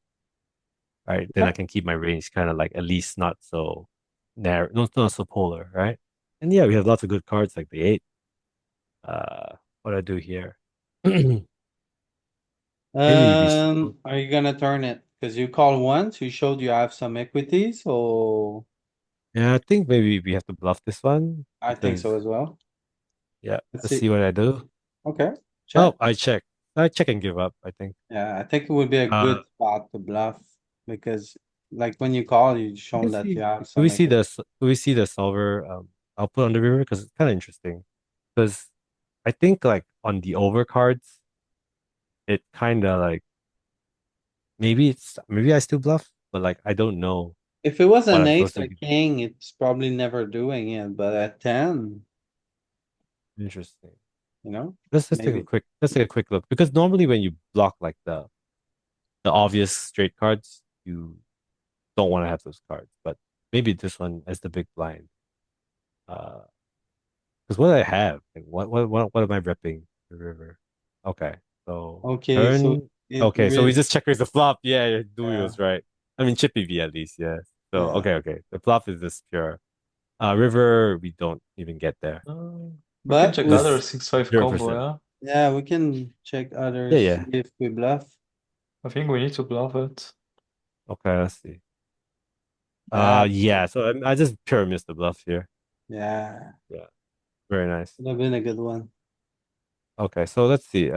right? Then I Okay. can keep my range kind of like at least not so narrow, not so polar, right? And yeah, we have lots of good cards like the 8. What do I do here? Maybe we Are you gonna turn it? Cause you called once, you showed you have some equity, so yeah, I think maybe we have to bluff this one I think because so as well. yeah, Let's let's see. see what I do. Okay, check. Oh, I check. I check and give up, I think. Yeah, I think it would be a Uh good spot to bluff because like when you call, you've I shown can that you see. have Do we some see equity. we see the solver output on the river? Because it's kind of interesting. Because I think like on the overcards, it kind of like maybe I still bluff, but like I don't know If it was what an I'm ace supposed or to do. king, it's probably never doing it, but at 10, Interesting. you know, Let's maybe. take a quick look because normally when you block like the obvious straight cards, you don't want to have those cards. But maybe this one as the big blind. Uh, because what do I have? Like, what am I repping the river? Okay, so Okay, so turn. it Okay, so we really, just check raise the flop. Yeah, Dewey yeah, was right. I mean Chippy V at least. Yeah. So yeah. okay. The flop is just pure. River we don't even get there. We can But check with, other This 6-5 combo, 0%. yeah. yeah, we can check Yeah, others, see yeah. if we bluff. I think we need to bluff it. Okay, let's see. Ah, Yeah. So I just pure missed the bluff here. yeah, Yeah. Very nice. would have been a good one. Okay, so let's see.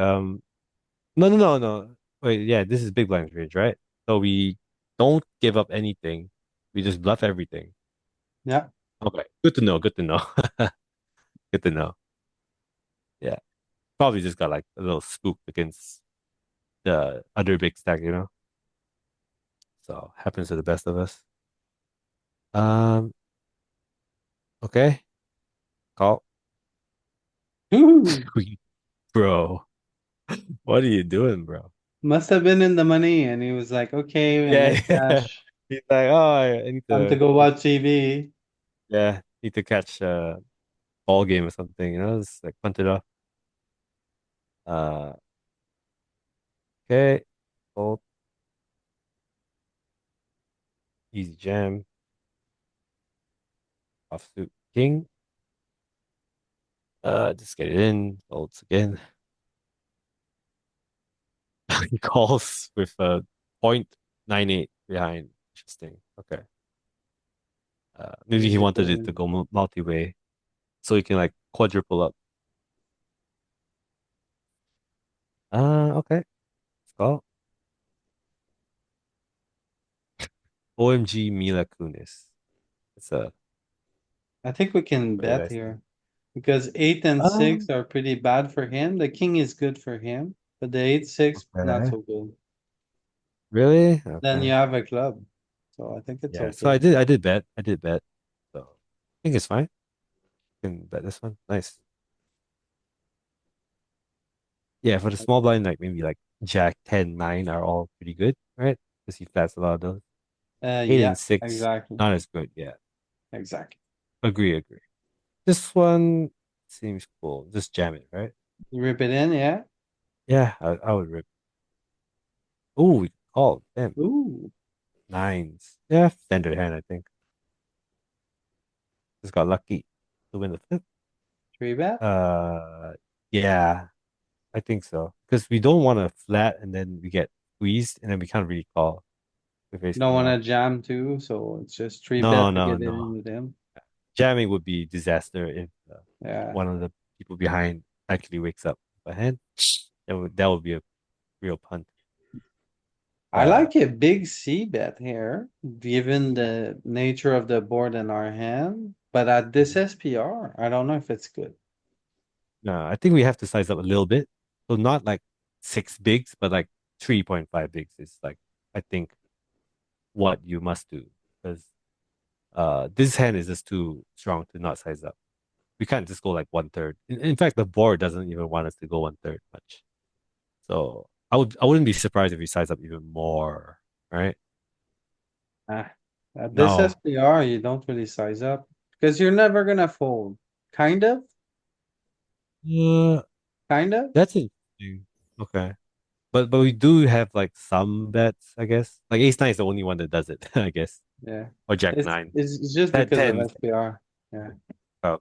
No. Wait, yeah, this is big blind range, right? So we don't give up anything. We just bluff everything. Yeah, Okay, good to know. Good to know. Good to know. Yeah, probably just got like a little spooked against the other big stack, you know. So happens to the best of us. Um. Okay. Call. Ooh, Bro, what are you doing, bro? must have been in the money and he was like, okay, I Yeah, got yeah. cash, He's like, oh, I need time to to, go watch TV. yeah, need to catch a ball game or something, you know. It's like punt it off. Uh, okay. Fold. Easy jam. Offsuit king. Just get it in. Folds again. He calls with a 0.98 behind. Interesting. Okay. Maybe he wanted it to go multi-way so he can like quadruple up. Okay. Let's go. OMG Mila Kunis. It's a I think we can very bet nice name. here because 8 and 6 Um, are pretty bad for him. The king is good for him, but the 8-6 not okay. so good. Really? Then you Okay. have a club, so I think it's Yeah. So okay. I did bet. I did bet. So I think it's fine. Can bet this one. Nice. Yeah, for the small blind, like maybe like Jack 10 9 are all pretty good, right? Because he flats a lot of those. Eight Yeah, and six, exactly, not as good. Yeah. exactly. Agree. This one seems cool. Just jam it, right? You rip it in, yeah. Yeah, I would rip. Oh, we called. Damn. Ooh, Nines. Yeah, standard hand, I think. Just got lucky to win the flip. three bet. Uh, yeah, I think so. Because we don't want to flat and then we get squeezed and then we can't really call with ace Don't king off. wanna jam too, so it's just three No, bet to no, get it no. in with him. Jamming would be disaster if Yeah, one of the people behind actually wakes up. But hand, that would be a real punt. I Uh, like a big C bet here, given the nature of the board in our hand. But at this SPR, I don't know if it's good. no, I think we have to size up a little bit. So not like six bigs, but like 3.5 bigs is like I think what you must do because this hand is just too strong to not size up. We can't just go like one third. In fact, the board doesn't even want us to go one third much. So I wouldn't be surprised if we size up even more, right? Ah, at this No. SPR, you don't really size up because you're never gonna fold. Kind of, Uh, kind of. that's interesting. Okay. But we do have like some bets, I guess. Like ace nine is the only one that does it, I guess. Yeah, Or jack it's nine. it's just That because of 10. SPR. Yeah, Oh,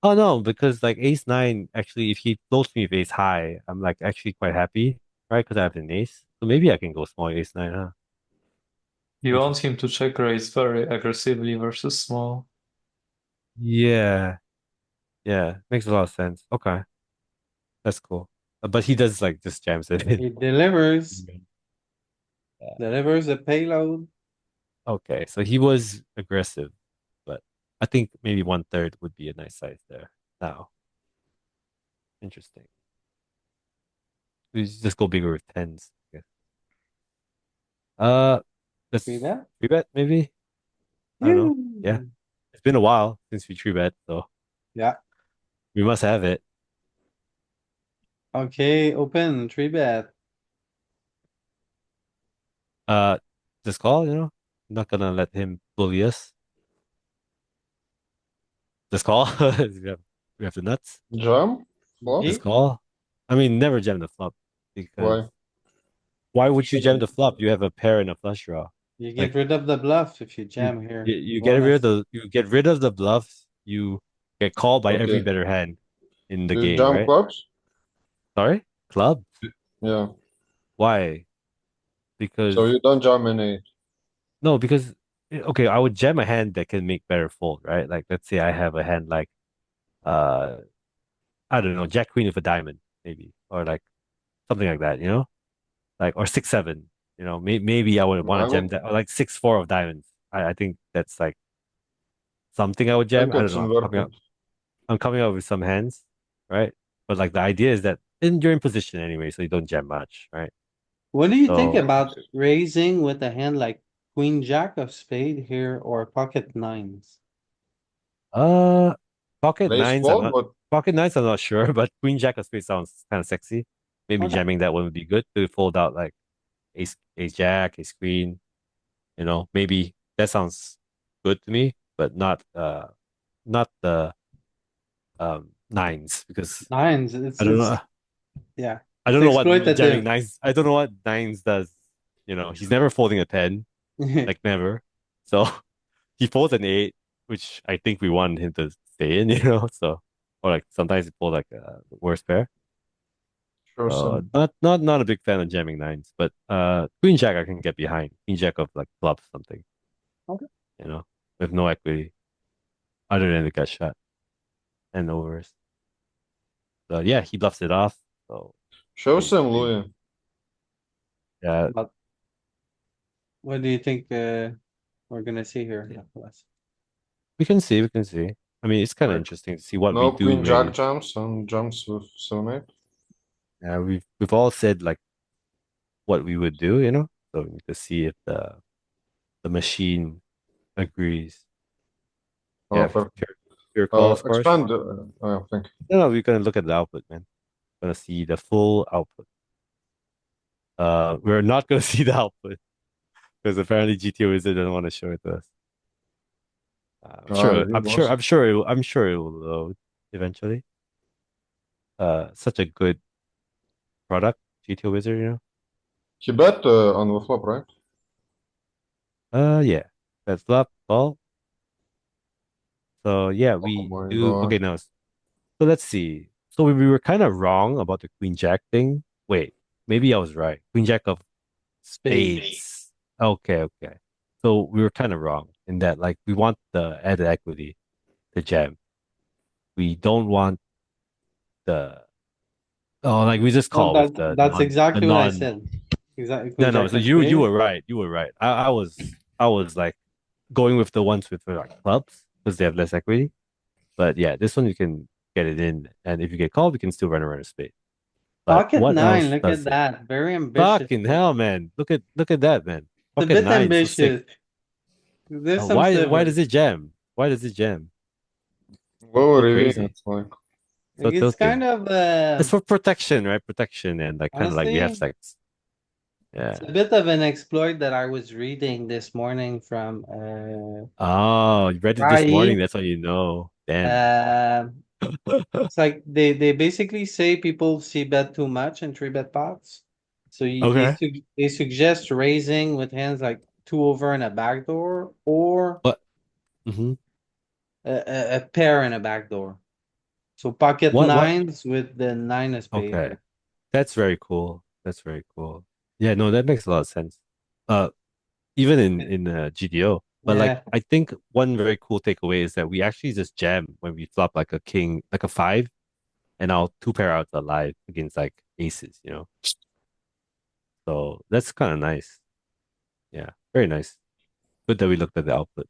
oh no, because like ace nine, actually, if he floats me with ace high, I'm like actually quite happy, right? Because I have an ace. So maybe I can go small ace nine, huh? You want Interesting. him to check raise very aggressively versus small. Yeah, yeah, makes a lot of sense. Okay, that's cool. But he does like just jams it in. he delivers, Yeah. delivers a payload. Okay, so he was aggressive, but I think maybe one third would be a nice size there. Now, Interesting. We just go bigger with tens. I guess. Let's See that? three bet maybe. I don't know. Yeah, Phew. it's been a while since we three bet, so Yeah. we must have it. Okay, open, three bet. Uh, just call. Not gonna let him bully us. Just call. We have the nuts. Jam? Flop? Just Okay, call. I mean, never jam the flop because Why? why would you jam the flop? You have a pair and a flush draw. you get Like rid of the bluff if you you, jam here. you get rid Bonus. of the bluffs. You get called by every Okay. better hand in the Do you game, jam right? clubs? Sorry, club. Yeah. Why? Because So you don't jam any. no, because okay, I would jam a hand that can make better fold, right? Like let's say I have a hand like uh I don't know, Jack Queen with a diamond, maybe, or like something like that, like or 6-7. Maybe I would want I to jam would that, or like 6-4 of diamonds. I think that's like something I would jam. think I don't it's know. inverted. I'm coming up with some hands, right? But like the idea is that you're in position anyway, so you don't jam much, right? What do you think So about raising with a hand like queen jack of spade here or pocket nines? uh pocket Raise nines, I'm fold, not but pocket nines, I'm not sure, but queen jack of spades sounds kind of sexy. Maybe Okay, jamming that one would be good to fold out like ace jack, ace queen, maybe that sounds good to me, but not the nines because nines, it's, I don't know. yeah, I it's don't know what jamming exploitative. nines. I don't know what nines does. He's never folding a 10, like never. So he folds an 8, which I think we want him to stay in. So or like sometimes he folds like a worse pair. show some. Not a big fan of jamming nines, but queen jack I can get behind. Queen jack of like clubs something. Okay. You know, with no equity other than the gut shot and overs. So yeah, he bluffs it off. So Show we, some, we Louis. yeah, But what do you think, we're gonna see here? Nicholas? we can see. I mean, it's kind of Like interesting to see what we no do queen jack raise. jumps and jumps with 7-8. Yeah, we've all said like what we would do, So we need to see if the machine agrees. Oh, Yeah, perfect. pure call, of course. Expand. Thank you. No, we're gonna look at the output, man. Gonna see the full output. We're not gonna see the output because apparently GTO Wizard doesn't want to show it to us. He was. I'm sure it will load eventually. Such a good product, GTO Wizard. He bet on the flop, right? Yeah, that's flop ball. So yeah, Oh we my do. god. Okay, now so let's see. So we were kind of wrong about the Queen Jack thing. Wait, maybe I was right. Queen Jack of Spade. spades. Okay, okay. So we were kind of wrong in that, like, we want the added equity to jam. We don't want the like we just Well, call with the that's the exactly what I non. said. Exactly, No, queen no. jack So of you spade. were right. You were right. I was like going with the ones with like clubs because they have less equity. But yeah, this one you can get it in, and if you get called, we can still run around a spade. But Pocket what nine, else look at does it? that, very ambitious. Fucking Here. hell, man! Look at that, man. It's a Pocket bit nine, so sick. ambitious. There's some Why sliver. does it jam? Why does it jam? Lower So EV, crazy, it's like so Like it's kind tilting. of, It's for protection, right? Protection and like kind of like we have honestly, sex. it's Yeah. a bit of an exploit that I was reading this morning from, Oh, you read it this morning. Rai. That's how you know. Damn. Uh, it's like they basically say people see bet too much in three bet pots. So Okay. they suggest raising with hands like two over and a backdoor or What? Mm-hmm. a pair and a backdoor. So pocket What? nines with the nine of spade Okay. here. That's very cool. That's very cool. Yeah, no, that makes a lot of sense. Uh, even in GDO. But like Yeah, I think one very cool takeaway is that we actually just jam when we flop like a king, like a five, and our two pair outs are live against like aces. So that's kind of nice. Yeah, very nice. Good that we looked at the output.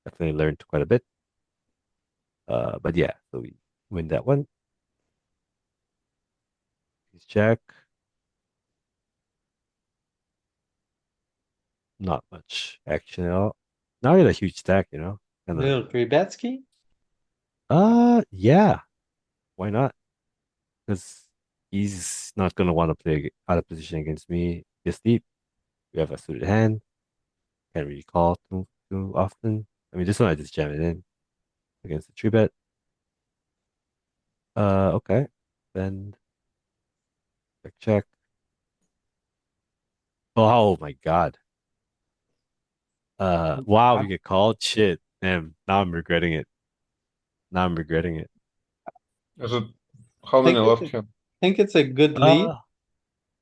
Definitely learned quite a bit. But yeah, so we win that one. He's check. Not much action at all. Not really a huge stack, you know. Kind of. Little three bet ski. Yeah. Why not? Because he's not gonna want to play out of position against me. Just deep. We have a suited hand. Can't really call too often. I mean, this one I just jam it in against the tree bet. Okay. Then check. Oh my God. Wow, we get called. Shit. Damn. Now I'm regretting it. Now I'm regretting it. Is it, how Think many it's left here? think it's a good lead, Uh,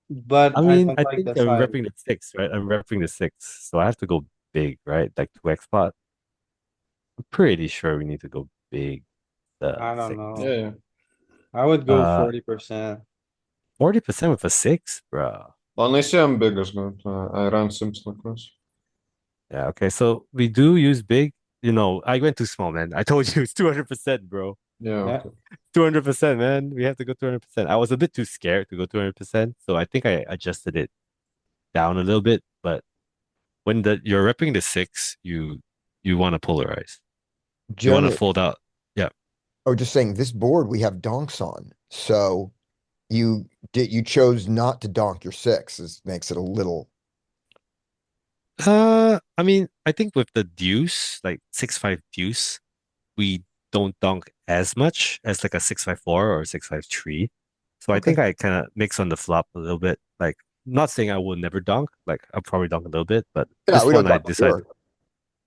but I I mean, don't I like think the I'm size. repping the six, right? I'm repping the six. So I have to go big, right? Like 2x pot. I'm pretty sure we need to go big. The I don't six. Yeah, know. yeah. I would go Uh, 40%. 40% with a six, bro. On ACM big is good. I ran sims like this. Yeah, okay. So we do use big. You know, I went too small, man. I told you it's 200%, bro. Yeah, Yeah. okay. 200%, man. We have to go 200%. I was a bit too scared to go 200%, so I think I adjusted it down a little bit. But when you're repping the six, you want to polarize. You want to Jeremy, fold out. Yeah. oh, just saying this board we have donks on. So you chose not to donk your six. This makes it a little I mean, I think with the deuce, like 6-5 deuce, we don't dunk as much as like a 6-5-4 or 6-5-3. So I okay. think I kind of mix on the flop a little bit. Like, not saying I will never dunk, like I'll probably dunk a little bit, but Yeah, this we don't one I talk decided, sure.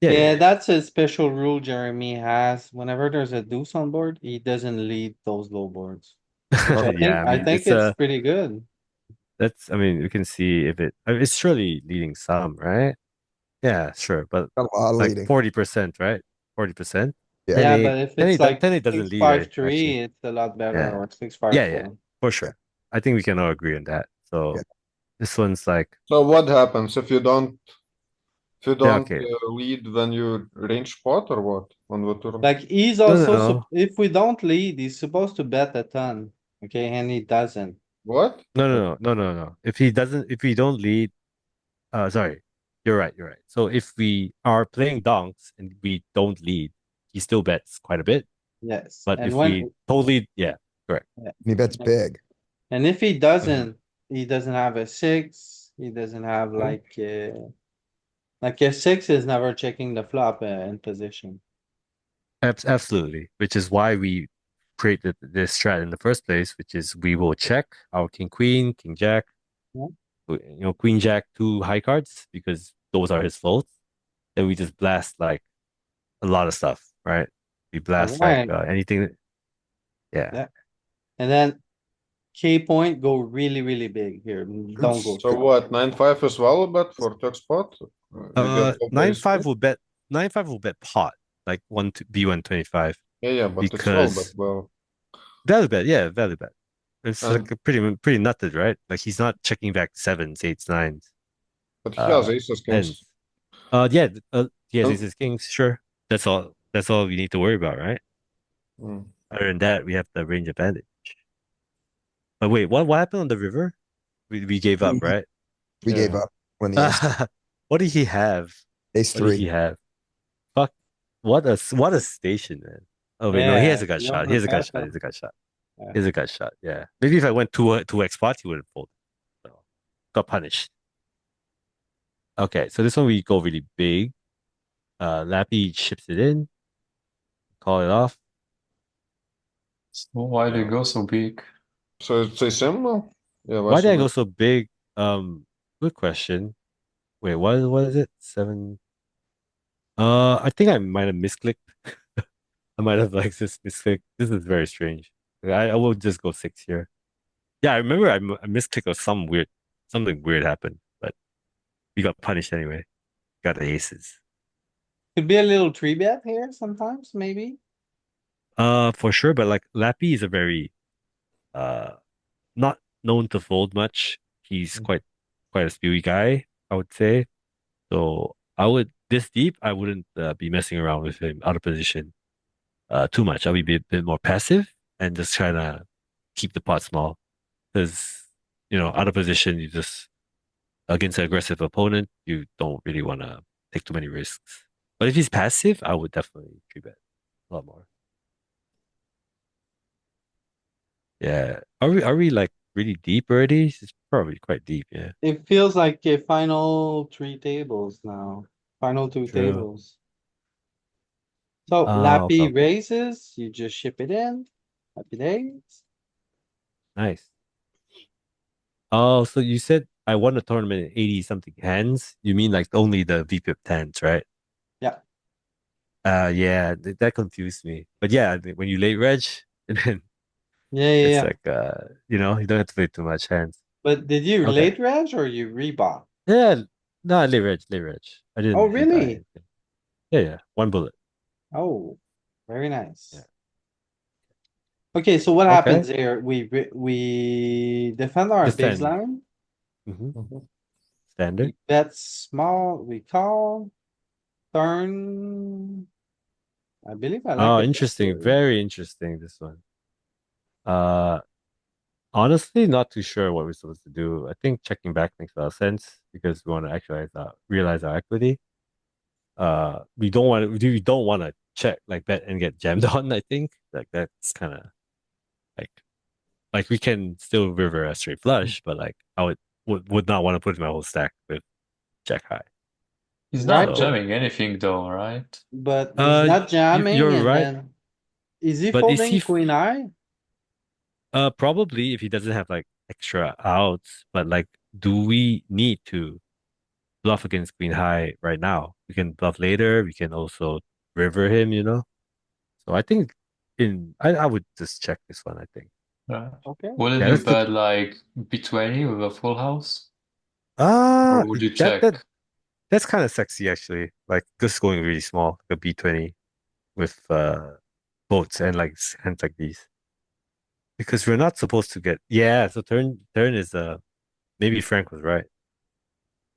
yeah, yeah, Yeah, yeah. that's a special rule Jeremy has. Whenever there's a deuce on board, he doesn't lead those low boards. Which I Yeah, think I I mean, think it's it's pretty good. I mean, we can see if I mean, it's surely leading some, right? Yeah, sure, but Got a lot of like leading. 40%, right? 40%. Yeah. Yeah, 10-8, but if it's like 10-8 doesn't six lead, five actually. three, it's a lot better, Yeah. or six five Yeah, yeah, four. for Yeah. sure. I think we can all agree on that. Yeah. So this one's like, So what happens if you yeah, don't okay. lead when you range spot or what on the turn? Like he's No, no, also no, if we don't lead, he's supposed to bet a ton. Okay, and he doesn't. What? no, no, no, no, no, no. If we don't lead, sorry, you're right, you're right. So if we are playing donks and we don't lead, he still bets quite a bit. Yes, But and if we when totally, yeah, correct. yeah. And he bets big. And if he Mhm. doesn't, he doesn't have a six. He doesn't have Yeah. like a six is never checking the flop in position. Absolutely, which is why we created this strat in the first place, which is we will check our king queen, king jack, Yeah. queen jack, two high cards because those are his folds. Then we just blast like a lot of stuff, right? We blast like Alright, anything. Yeah. yeah. And then K point go really big here. Don't go So small. what? 9-5 is value bet for tech spot? You get Nine always five will bet 9-5 will bet pot like one to B125 yeah, yeah, but it's well, but because well, value bet, yeah, value bet. It's and like a pretty nutted, right? Like he's not checking back sevens, eights, nines, but he has aces, tens. kings. Yeah, yes, And aces, kings, sure. That's all. That's all we need to worry about, right? mm, Other than that, we have the range advantage. But wait, what happened on the river? We gave up, We right? we gave yeah. up when the ace What did he have? ace What did he three. have? Fuck! What a station, man. Oh wait, no, he has Yeah, a gut you shot. don't He has a gut regret shot. He them. has a gut shot. Yeah. He has a gut shot. Yeah, maybe if I went two X spots, he would have folded. So, got punished. Okay, so this one we go really big. Lappy chips it in, call it off. So why they Yeah. go so big? So it's a sim now? Yeah, why Why did so I go big? so big? Good question. Wait, what is it? Seven. I think I might have misclicked. I might have like this misclick. This is very strange. I will just go six here. Yeah, I remember I misclicked or something weird happened, but we got punished anyway. Got the aces. Could be a little three bet here sometimes, maybe. For sure, but like Lappy is a very uh not known to fold much. He's quite a spewy guy, I would say. So I would this deep, I wouldn't be messing around with him out of position too much. I would be a bit more passive and just trying to keep the pot small because out of position, you just against an aggressive opponent, you don't really want to take too many risks. But if he's passive, I would definitely three bet a lot more. Yeah. Are we like really deep already? It's probably quite deep, yeah. It feels like a final 3 tables now, final two True. tables. So Oh, okay, Lappy okay. raises, you just ship it in. Happy days. Nice. Oh, so you said I won a tournament in 80 something hands. You mean like only the VPIP tens, right? Yeah. Yeah, that confused me. But yeah, when you late reg, and then Yeah, yeah, it's yeah. like you don't have to play too much hands. But did you Okay. late reg or you rebought? Yeah, no, late reg. I Oh, didn't rebuy really? anything. Yeah, yeah, one bullet. Oh, very Yeah. nice. Okay, so what Okay. happens here? We defend our Defend. baseline. Hmm. Mhm. Standard. We bet small, we call, turn. I believe I like Oh, it this interesting. way. Very interesting, this one. Uh, Honestly, not too sure what we're supposed to do. I think checking back makes a lot of sense because we want to actualize realize our equity. We don't want to check like bet and get jammed on. I think like that's kind of like we can still river a straight flush, but like I would not want to put my whole stack with jack high. He's Right, not So jamming anything though, right? but he's not jamming you're and right, then is he but is he folding queen eye? probably if he doesn't have like extra outs, but like do we need to bluff against queen high right now? We can bluff later. We can also river him. So I think I would just check this one. I think. Yeah. Okay, Wouldn't Yeah, you that's the bet like B20 with a full house? Or uh would you that that check? that's kind of sexy actually. Like just going really small, like a B20 with boats and like hands like these. Because we're not supposed to get so turn is maybe Frank was right.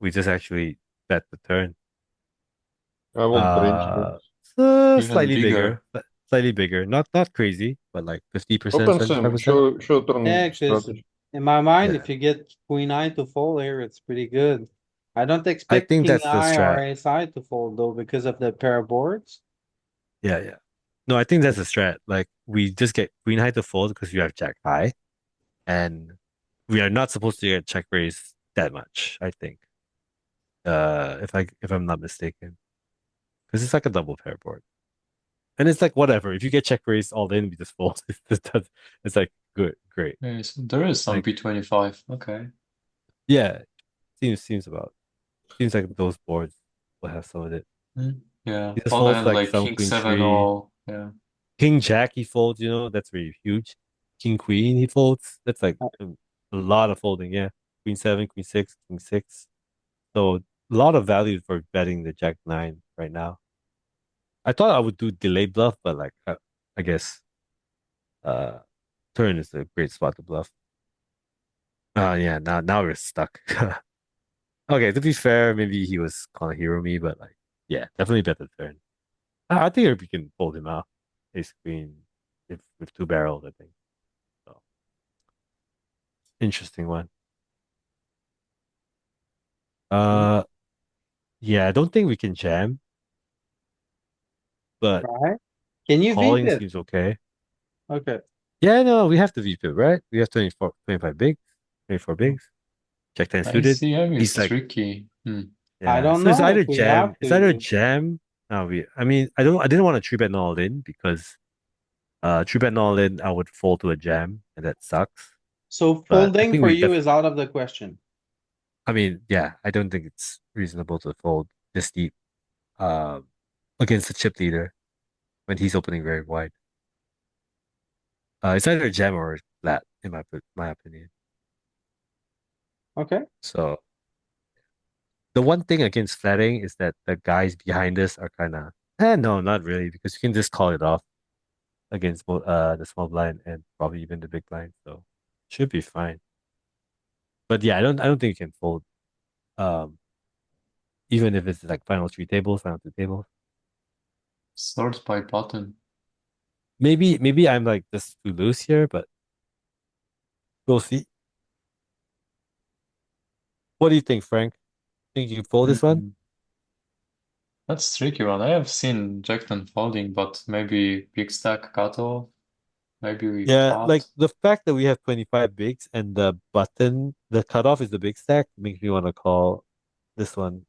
We just actually bet the turn. I won't range bet. Even Slightly bigger. bigger, but slightly bigger. Not crazy, but like 50%, Open sim, 75%. show yeah, turn cuz strategy. in my mind, Yeah. if you get queen eye to fold here, it's pretty good. I don't I expect think king that's the eye or strat. ace eye to fold though because of the pair of boards. Yeah, yeah. No, I think that's the strat. Like we just get queen high to fold because we have jack high, and we are not supposed to get check raise that much, I think. If I'm not mistaken. Because it's like a double pair board. And it's like whatever. If you get check raised all in, we just fold. It's like good, great. Yes, there is some Like B25. Okay. yeah, seems like those boards will have some of it. Yeah. He just All the folds hands like like some King queen 7 three, all. Yeah. king jack. He folds. That's really huge. King queen. He folds. That's like a lot of folding. Yeah, queen seven, queen six, king six. So a lot of value for betting the jack nine right now. I thought I would do delayed bluff, but like I guess uh turn is a great spot to bluff. Yeah, now we're stuck. Okay, to be fair, maybe he was calling hero me, but like, yeah, definitely bet the turn. I think we can fold him out. Ace queen, if with two barrels, I think. So interesting one. Uh, yeah, I don't think we can jam, but Right? Can you VP calling it? seems okay. Okay, Yeah, no, we have to VPip, right? We have 24, 25 bigs, 24 bigs. Jack 10 suited. ICM is He's like, tricky. I yeah. don't So it's know if either we have jam. It's either to. jam. No, I mean, I didn't want to three bet all in because three bet all in, I would fall to a jam, and that sucks. So But I folding think for we you def. is out of the question. I mean, yeah, I don't think it's reasonable to fold this deep uh, against a chip leader when he's opening very wide. It's either jam or flat, in my opinion. Okay, So the one thing against flatting is that the guys behind us are kind of, no, not really, because you can just call it off against both the small blind and probably even the big blind, so should be fine. But yeah, I don't think you can fold, um, even if it's like final three tables, final two tables. Sort by button. Maybe I'm like just too loose here, but we'll see. What do you think, Frank? Think you fold this one? Mm, That's tricky one. I have seen Jack ten folding, but maybe big stack cutoff. Maybe we Yeah, like pot. the fact that we have 25 bigs and the button, the cutoff is the big stack, makes me want to call this one.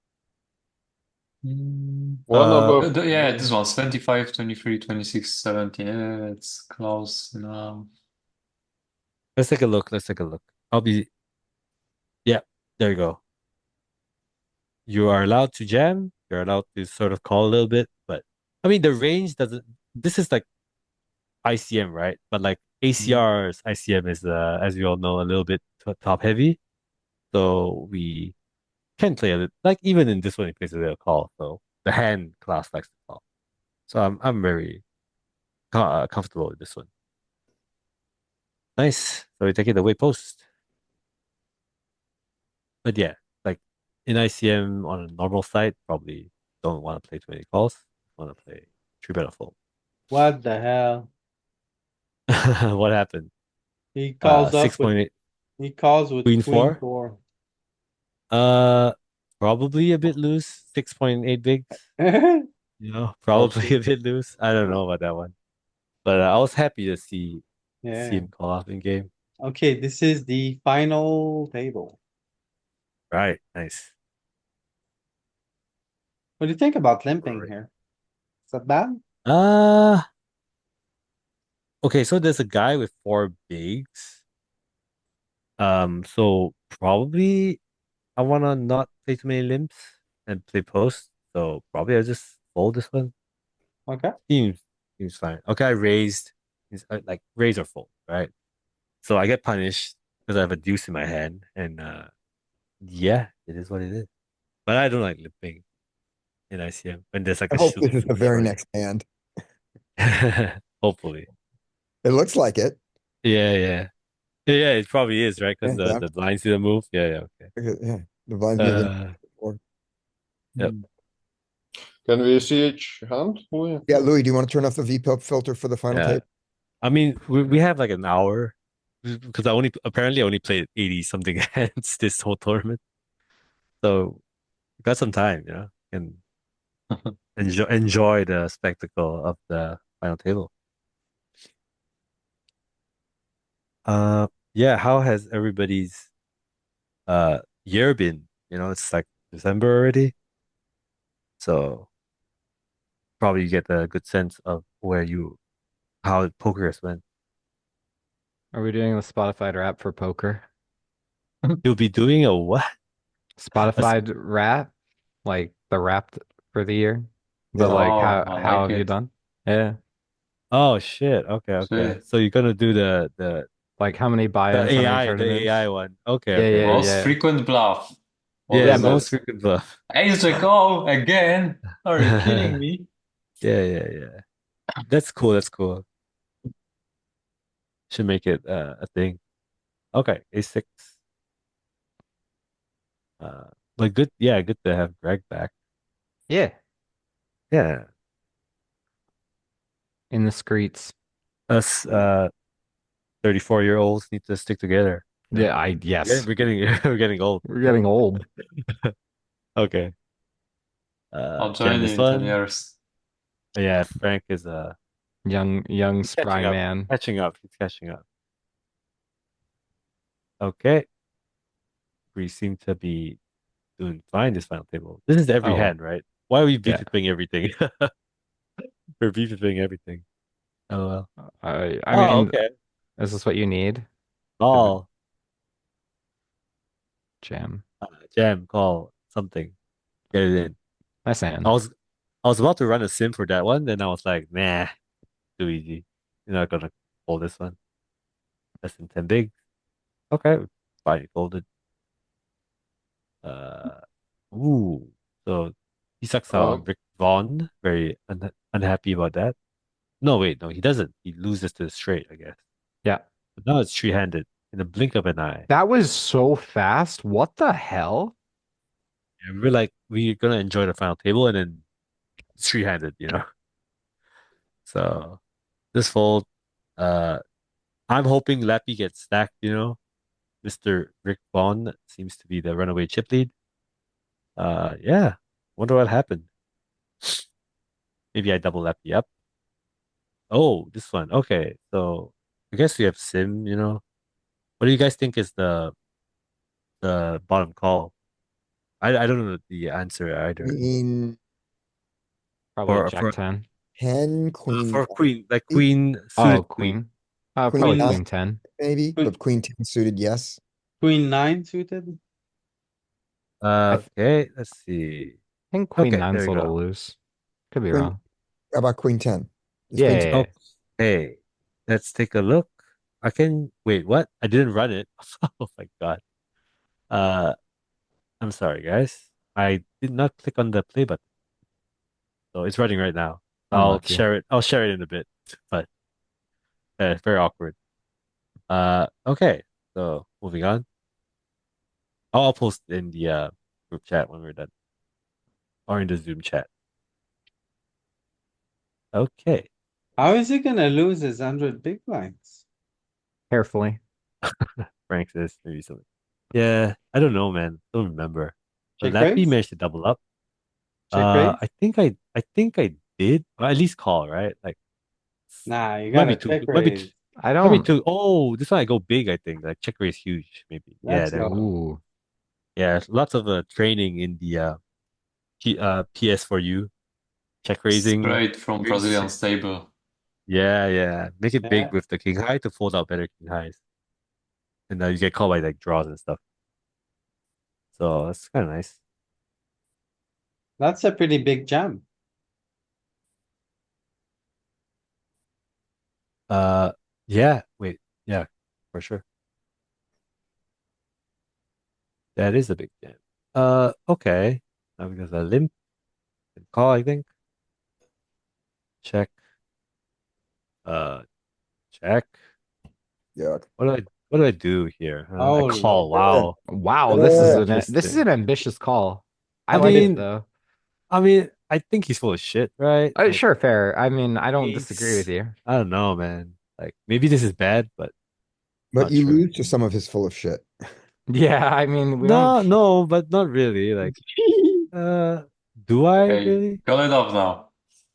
One Uh, above. Yeah, this one's 25, 23, 26, 17. Yeah, it's close now. let's take a look. Let's take a look. Yeah, there you go. You are allowed to jam. You're allowed to sort of call a little bit, but I mean, the range doesn't, this is like ICM, right? But like ACR's ICM is, as we all know, a little bit top heavy. So we can play a little, like even in this one, he plays a little call. So the hand class likes to call. So I'm very comfortable with this one. Nice. So we take it away post. But yeah, like in ICM on a normal site, probably don't want to play 20 calls. Want to play three better fold. What the hell? What happened? He calls up with, 6.8 he calls with queen queen four. four. Uh, probably a bit loose. 6.8 bigs. Probably Also, a bit loose. I don't know about that one, but I was happy to see Yeah. him call off in game. Okay, this is the final table. Right, nice. What do you think about limping Right. here? Is that bad? Uh, okay. So there's a guy with four bigs. So probably I wanna not play too many limps and play post. So probably I'll just fold this one. Okay, Seems fine. Okay, I raised. Like raise or fold, right? So I get punished because I have a deuce in my hand, and yeah, it is what it is. But I don't like limping in ICM when there's like I a hope shoot this is the very shorty. next hand. Hopefully. It looks like it. Yeah, yeah. Yeah, it probably is, right? Because Yeah, the blinds didn't move. Yeah, yeah, okay. yeah. The blinds moving. Uh, Forward. yep. Can we see each hand, Louis? Yeah, Louis, do you want to turn off the VPIP filter for the final Yeah. tape? I mean, we have like an hour because I only played 80 something hands this whole tournament. So we got some time, and enjoy the spectacle of the final table. Yeah, how has everybody's year been? It's like December already. So probably you get a good sense of how poker has went. Are we doing the Spotify rap for poker? You'll be doing a what? A Spotify rap, like the rap for the year. The Yeah. like Oh, I how like have you it. done? Yeah. Oh shit. Okay, okay. Shit. So you're gonna do Like how many the buy-ins, how many AI tournaments? one. Okay, Yeah, okay. yeah, Most yeah. frequent bluff. What Yeah, Yeah, is most that? most frequent bluff. Ace Jack O again? Are you kidding me? Yeah, yeah, yeah. That's cool. That's cool. Should make it a thing. Okay, A6. Uh, but good. Yeah, good to have Greg back. yeah, Yeah, in the streets. us 34-year-olds need to stick together. Yeah, I Yeah, yes. we're getting we're getting old. We're getting old. Okay. I'll Jam join you this in 10 one. years. Yeah, Frank is Young he's catching spry up. man. Catching up. He's catching up. Okay. We seem to be doing fine this final table. This is every Oh, hand, right? Why are we yeah. beefing everything? We're beefing everything. Oh well. I Oh, mean, okay. is this what you need? Call. Jam. Jam, call, something. Get it in. Nice I hand. was I was about to run a sim for that one, then I was like, nah, too easy. You're not gonna fold this one. Less than 10 big. Okay, fine, folded. Uh ooh. So he sucks out on Oh, Rick Vaughn. Very unhappy about that. No, wait, no, he doesn't. He loses to the straight, I guess. Yeah. But now it's three-handed in the blink of an eye. That was so fast. What the hell? And we're like, we're gonna enjoy the final table and then it's three-handed. So this fold, uh I'm hoping Lappy gets stacked. Mr. Rick Vaughn seems to be the runaway chip lead. Yeah. Wonder what happened. Maybe I double lap the up. Oh, this one. Okay. So I guess we have sim, you know. What do you guys think is the bottom call? I don't know the answer either. Queen Probably Jack For 10. 10, Queen for queen, like eight, queen Oh, suited queen. queen. Queen Probably Queen, 9, queen 10. maybe, queen, but Queen 10 suited, yes. queen nine suited. I th Okay, let's see. think queen Okay, there nine's a we little go. loose. Could be Queen, wrong. how about Queen 10? Is Yeah, Queen yeah, 10? yeah. Okay, let's take a look. I can wait, what? I didn't run it. Oh my God. Uh, I'm sorry, guys. I did not click on the play button. So it's running right now. I'll Unlucky. share it. I'll share it in a bit, but it's very awkward. Okay. So moving on. I'll post in the group chat when we're done, or in the Zoom chat. Okay. How is he gonna lose his 100 big blinds? Carefully. Frank says maybe something. Yeah, I don't know, man. Don't remember. But Check Lappy raise? managed to double up. Check raise? I think I did. Or at least call, right? Like Nah, you might be gotta too check raise. I might be don't. too oh, this one I go big, I think. Like check raise huge, maybe. Yeah, Let's there we go. go. Ooh. Yeah, lots of training in the PS4U. Check raising. Straight from Brazilian stable. Yeah. Make it Yeah, big with the king high to fold out better king highs. And you get called by like draws and stuff. So that's kind of nice. that's a pretty big jump. Uh, yeah, wait, yeah, for sure. That is a big jam. Okay. Now because a limp and call, I think. Check. Uh, check. Yeah. What do I do here? I Oh, call. Lord. Wow. Wow, Yeah. this is Interesting. an ambitious call. I I like it mean, though. I think he's full of shit, right? Like Sure, fair. I mean, I don't disagree with he's, you. I don't know, man. Like maybe this is bad, but But not you sure. lose to some of his full of shit. Yeah, I mean, we don't. No, but not really. Like, uh, do I Okay, really? call it off now.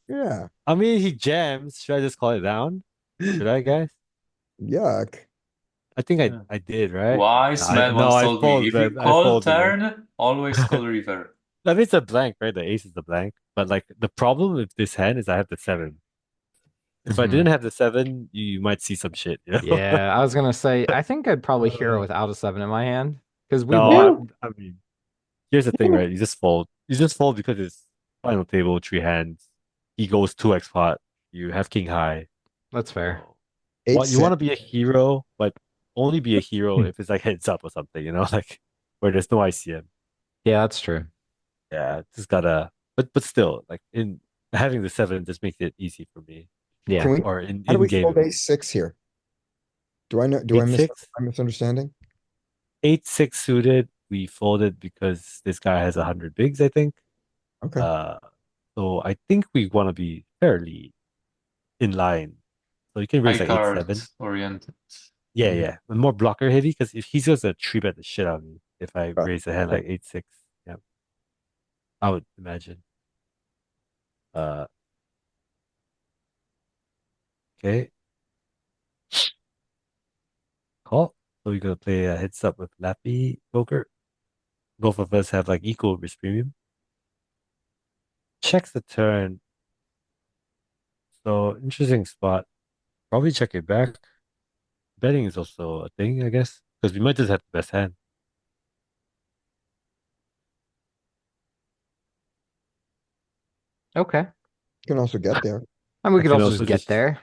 Yeah. I mean, he jams. Should I just call it down? Should I, guys? Yuck. I think Yeah. I did, right? Wise man No, once I told me, fold, if you man. I call folded, man. turn, always call river. I mean, it's a blank, right? The ace is the blank. But like the problem with this hand is I have the seven. If I Mhm. didn't have the seven, you might see some shit, you know? Yeah, I was gonna say, I think I'd probably hero without a seven in my hand because we No, want. I mean, here's the thing, right? You just fold. You just fold because it's final table, three hands. He goes 2x pot. You have king high. That's fair. So, Eight what you want cent. to be a hero, but only be a hero if it's like heads up or something, you know, like where there's no ICM. Yeah, that's true. Yeah, just gotta, but still, like in having the seven just makes it easy for me, Yeah. Can we, or how do in we fold game. ace six here? Do I know, do I Eight six, I'm misunderstanding? 8-6 suited. We folded because this guy has 100 bigs, I think. Okay. Uh, so I think we want to be fairly in line. So you can raise High like 8-7. card oriented. Yeah. And more blocker heavy because if he's just a three bet the shit out of me if I Got raise a hand like 8-6. Yeah, I would imagine. Uh, okay. Call. So we're gonna play a heads up with Lappy Poker. Both of us have like equal risk premium. Checks the turn. So interesting spot. Probably check it back. Betting is also a thing, I guess, because we might just have the best hand. Okay. You can also get there. And we I could can also also just get there.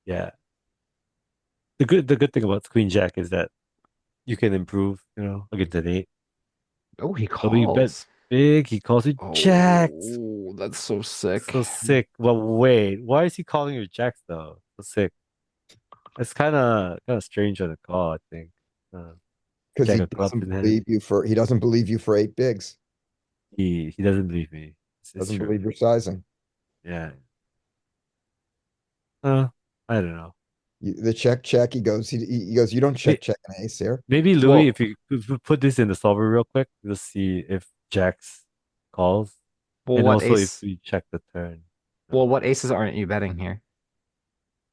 yeah. The good thing about Queen Jack is that you can improve, you know, against an eight. Oh, he So we bet calls. big. He calls you jacks. Oh, that's so sick. So sick. Well, wait, why is he calling you jacks though? So sick. It's kind of strange on the call, I think. Uh, Because Jack of clubs in hand. he doesn't believe you for eight bigs. He doesn't believe me. It's Doesn't true. believe your sizing. Yeah. I don't know. The check. He goes. You don't check an ace here. Maybe Louis, Well, if you put this in the solver real quick, we'll see if Jacks calls, well, and what also if ace? we check the turn. Well, what aces aren't you betting here?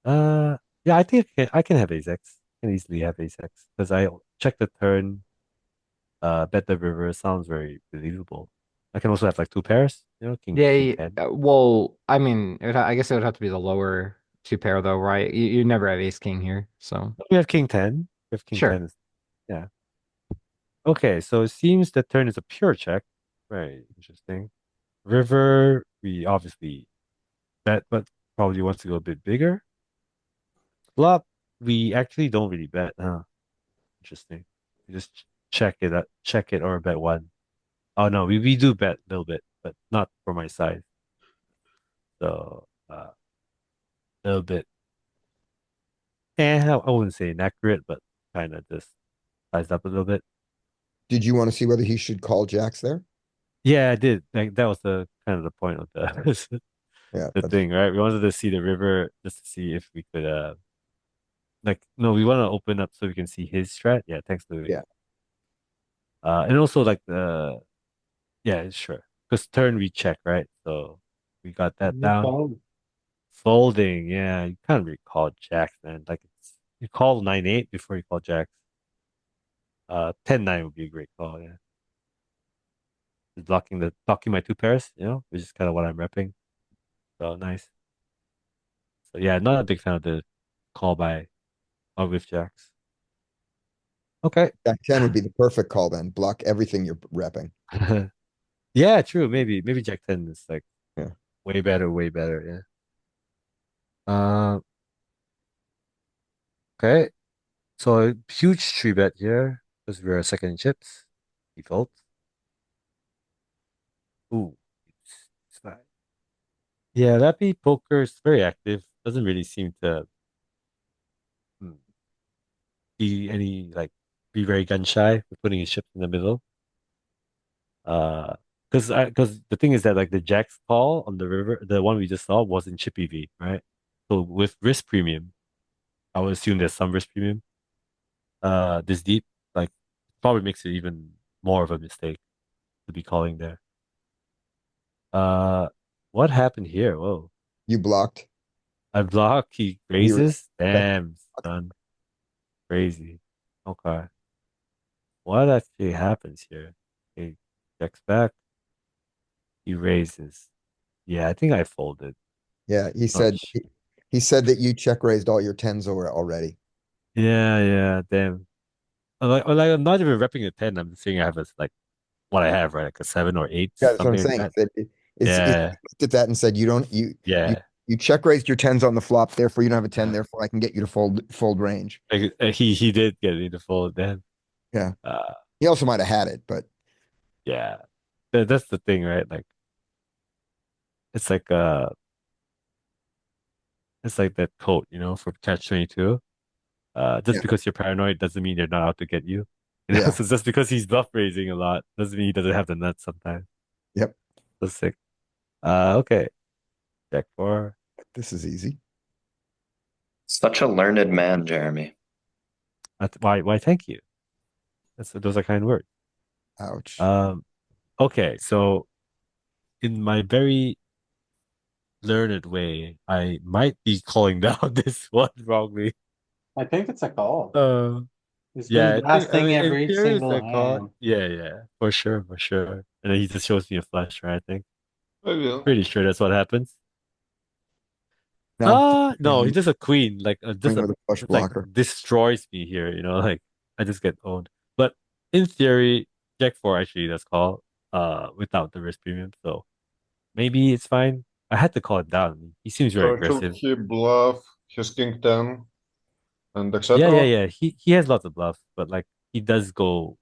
Uh, yeah, I think I can have ace X. I can easily have ace X because I check the turn. Bet the river sounds very believable. I can also have like two pairs, king 10. Well, I mean, I guess it would have to be the lower two pair though, right? You never have ace king here, so We have king 10. We have king sure. 10 yeah. Okay, so it seems the turn is a pure check. Very interesting. River, we obviously bet, but probably wants to go a bit bigger. Flop, we actually don't really bet, huh? Interesting. We just check it or bet one. Oh no, we do bet a little bit, but not for my size. So a little bit. I wouldn't say inaccurate, but kind of just sized up a little bit. Did you want to see whether he should call jacks there? Yeah, I did. Like that was the kind of the point of the Yeah, the thing, right? We wanted to see the river just to see if we could like no, we want to open up so we can see his strat. Yeah, thanks, Louis. yeah. And also like the yeah, sure. Because turn we check, right? So we got that You down. call. Folding, yeah, you can't really call jacks, man. Like you call 9-8 before you call jacks. 10-9 would be a great call, yeah. Just blocking my two pairs, which is kind of what I'm repping. So nice. So yeah, not a big fan of the call by with jacks. Okay. Jack 10 would be the perfect call then. Block everything you're repping. Yeah, true. Maybe Jack 10 is like Yeah. way better, way better. Yeah. Okay. So huge three bet here because we're second in chips. Default. Ooh, it's fine. Yeah, that beat poker is very active. Doesn't really seem to hmm, be any like be very gun shy with putting his chips in the middle. Because the thing is that like the Jack's call on the river, the one we just saw was in Chippy V, right? So with risk premium, I would assume there's some risk premium. This deep, like probably makes it even more of a mistake to be calling there. Uh, what happened here? Whoa, You blocked. I block. He He re- raises. Damn, son, crazy. Okay, what actually happens here? He checks back. He raises. Yeah, I think I folded. Yeah, Not sure. he said that you check raised all your tens already. Yeah, damn. Like I'm not even repping a 10. I'm saying I have like what I have, right? Like a 7 or 8, Yeah, that's what I'm something like saying. that. It's Yeah, looked at that and said yeah. you check raised your tens on the flop, therefore you don't have a 10, therefore I can get you to fold range. Like, he did get me to fold then. Yeah. Uh, He also might have had it, but yeah. That's the thing, right? Like it's like it's like that quote, for Catch 22. Just yeah, because you're paranoid doesn't mean they're not out to get you. yeah. So just because he's bluff raising a lot doesn't mean he doesn't have the nuts sometimes. Yep. That's sick. Okay. Jack four. This is easy. Such a learned man, Jeremy. Why? Thank you. Those are kind words. Ouch. Um. Okay. So in my very learned way, I might be calling down this one wrongly. I think it's a call. Uh. He's Yeah. been I blasting mean, in every theory, it's single a call. hand. Yeah. For sure. For sure. And then he just shows me a flush, right? I think. Maybe. Pretty sure that's what happens. No, No, he's just a queen. Like queen with a flush just like blocker. destroys me here. Like I just get owned. But in theory, Jack four actually does call. Without the risk premium. So maybe it's fine. I had to call it down. He seems very So should aggressive. he bluff his king 10 and Yeah. etc.? Yeah. He has lots of bluffs, but like he does go.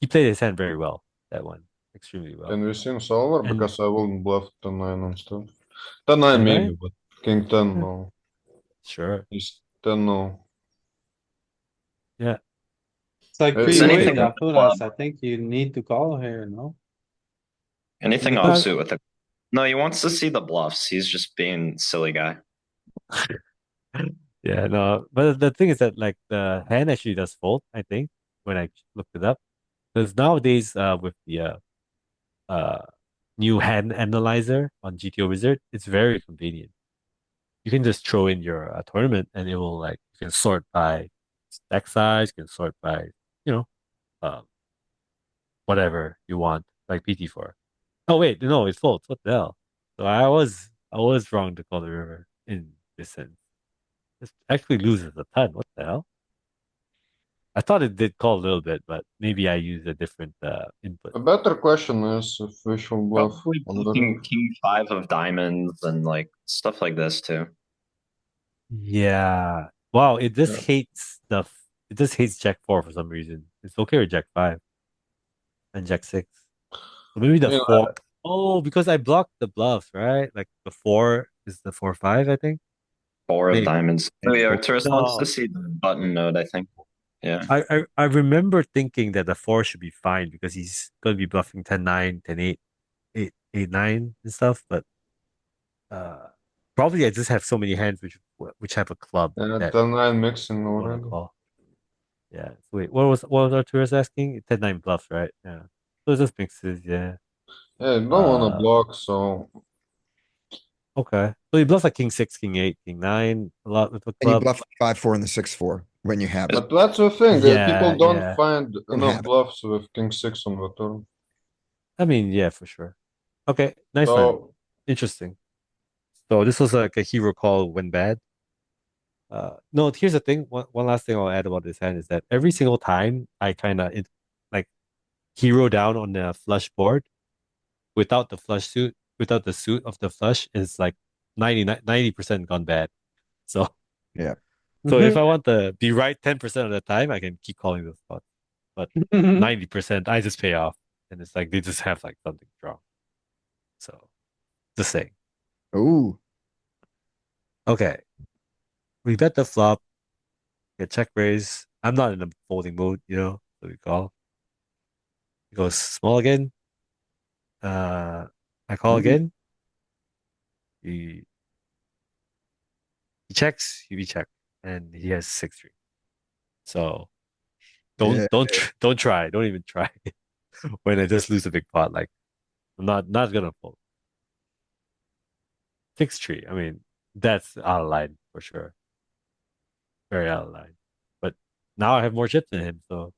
He played his hand very well. That one extremely well. Can we see solver? And Because I wouldn't bluff 10-9 and stuff. 10-9 10 maybe, 9? but king 10 no. Sure. He's 10 no. Yeah. It's like It's pre-way anything wait. with the Apuras. club. I think you need to call here, no? Anything Uh, offsuit with the. No, he wants to see the bluffs. He's just being silly guy. Yeah, no, but the thing is that like the hand actually does fold, I think, when I looked it up. Because nowadays, with the uh new hand analyzer on GTO Wizard, it's very convenient. You can just throw in your tournament and it will like you can sort by stack size, you can sort by, you know, um whatever you want, like PT4. Oh wait, no, it folds. What the hell? So I was wrong to call the river in this sense. It actually loses a ton. What the hell? I thought it did call a little bit, but maybe I used a different input. A better question is if we should bluff Probably on the king river. king five of diamonds and like stuff like this too. Yeah. Wow, it just Yeah. hates it just hates Jack 4 for some reason. It's okay with Jack 5 and Jack 6. So maybe the Yeah, 4. Oh, because I blocked the bluffs, right? Like the 4 is the 4-5, I think. Four of Maybe. diamonds. Oh yeah, Arturus wants to No. see the button node, I think. Yeah. I remember thinking that the 4 should be fine because he's gonna be bluffing 10-9, 10-8, 8-9 and stuff, but uh probably I just have so many hands which have a club yeah, that 10-9 mixing you wanna already. call. Yeah. So wait, what was Arturus asking? 10-9 bluffs, right? Yeah. So it just mixes, yeah. Yeah, you don't wanna Uh block, so okay. So he bluffs like king 6, king 8, king 9 a lot with the And you club. bluff 5-4 and the 6-4 when you have it. but that's the thing. People Yeah, don't yeah. find Don't enough have it. bluffs with king six on the turn. I mean, yeah, for sure. Okay, nice one. So Interesting. So this was like a hero call when bad. No, here's the thing. One last thing I'll add about this hand is that every single time I kind of like hero down on the flush board without the flush suit, without the suit of the flush is like 90% gone bad. So Yeah. so if I want to be right 10% of the time, I can keep calling the spot. But 90% I just pay off. And it's like they just have like something wrong. So just saying. Ooh. Okay. We bet the flop, get check raise. I'm not in a folding mode, so we call. He goes small again. I call Ooh. again. He he checks, he check, and he has 6-3. So Yeah. don't try. Don't even try when I just lose a big pot. Like I'm not gonna fold. 6-3. I mean, that's out of line for sure. Very out of line. But now I have more chips than him, so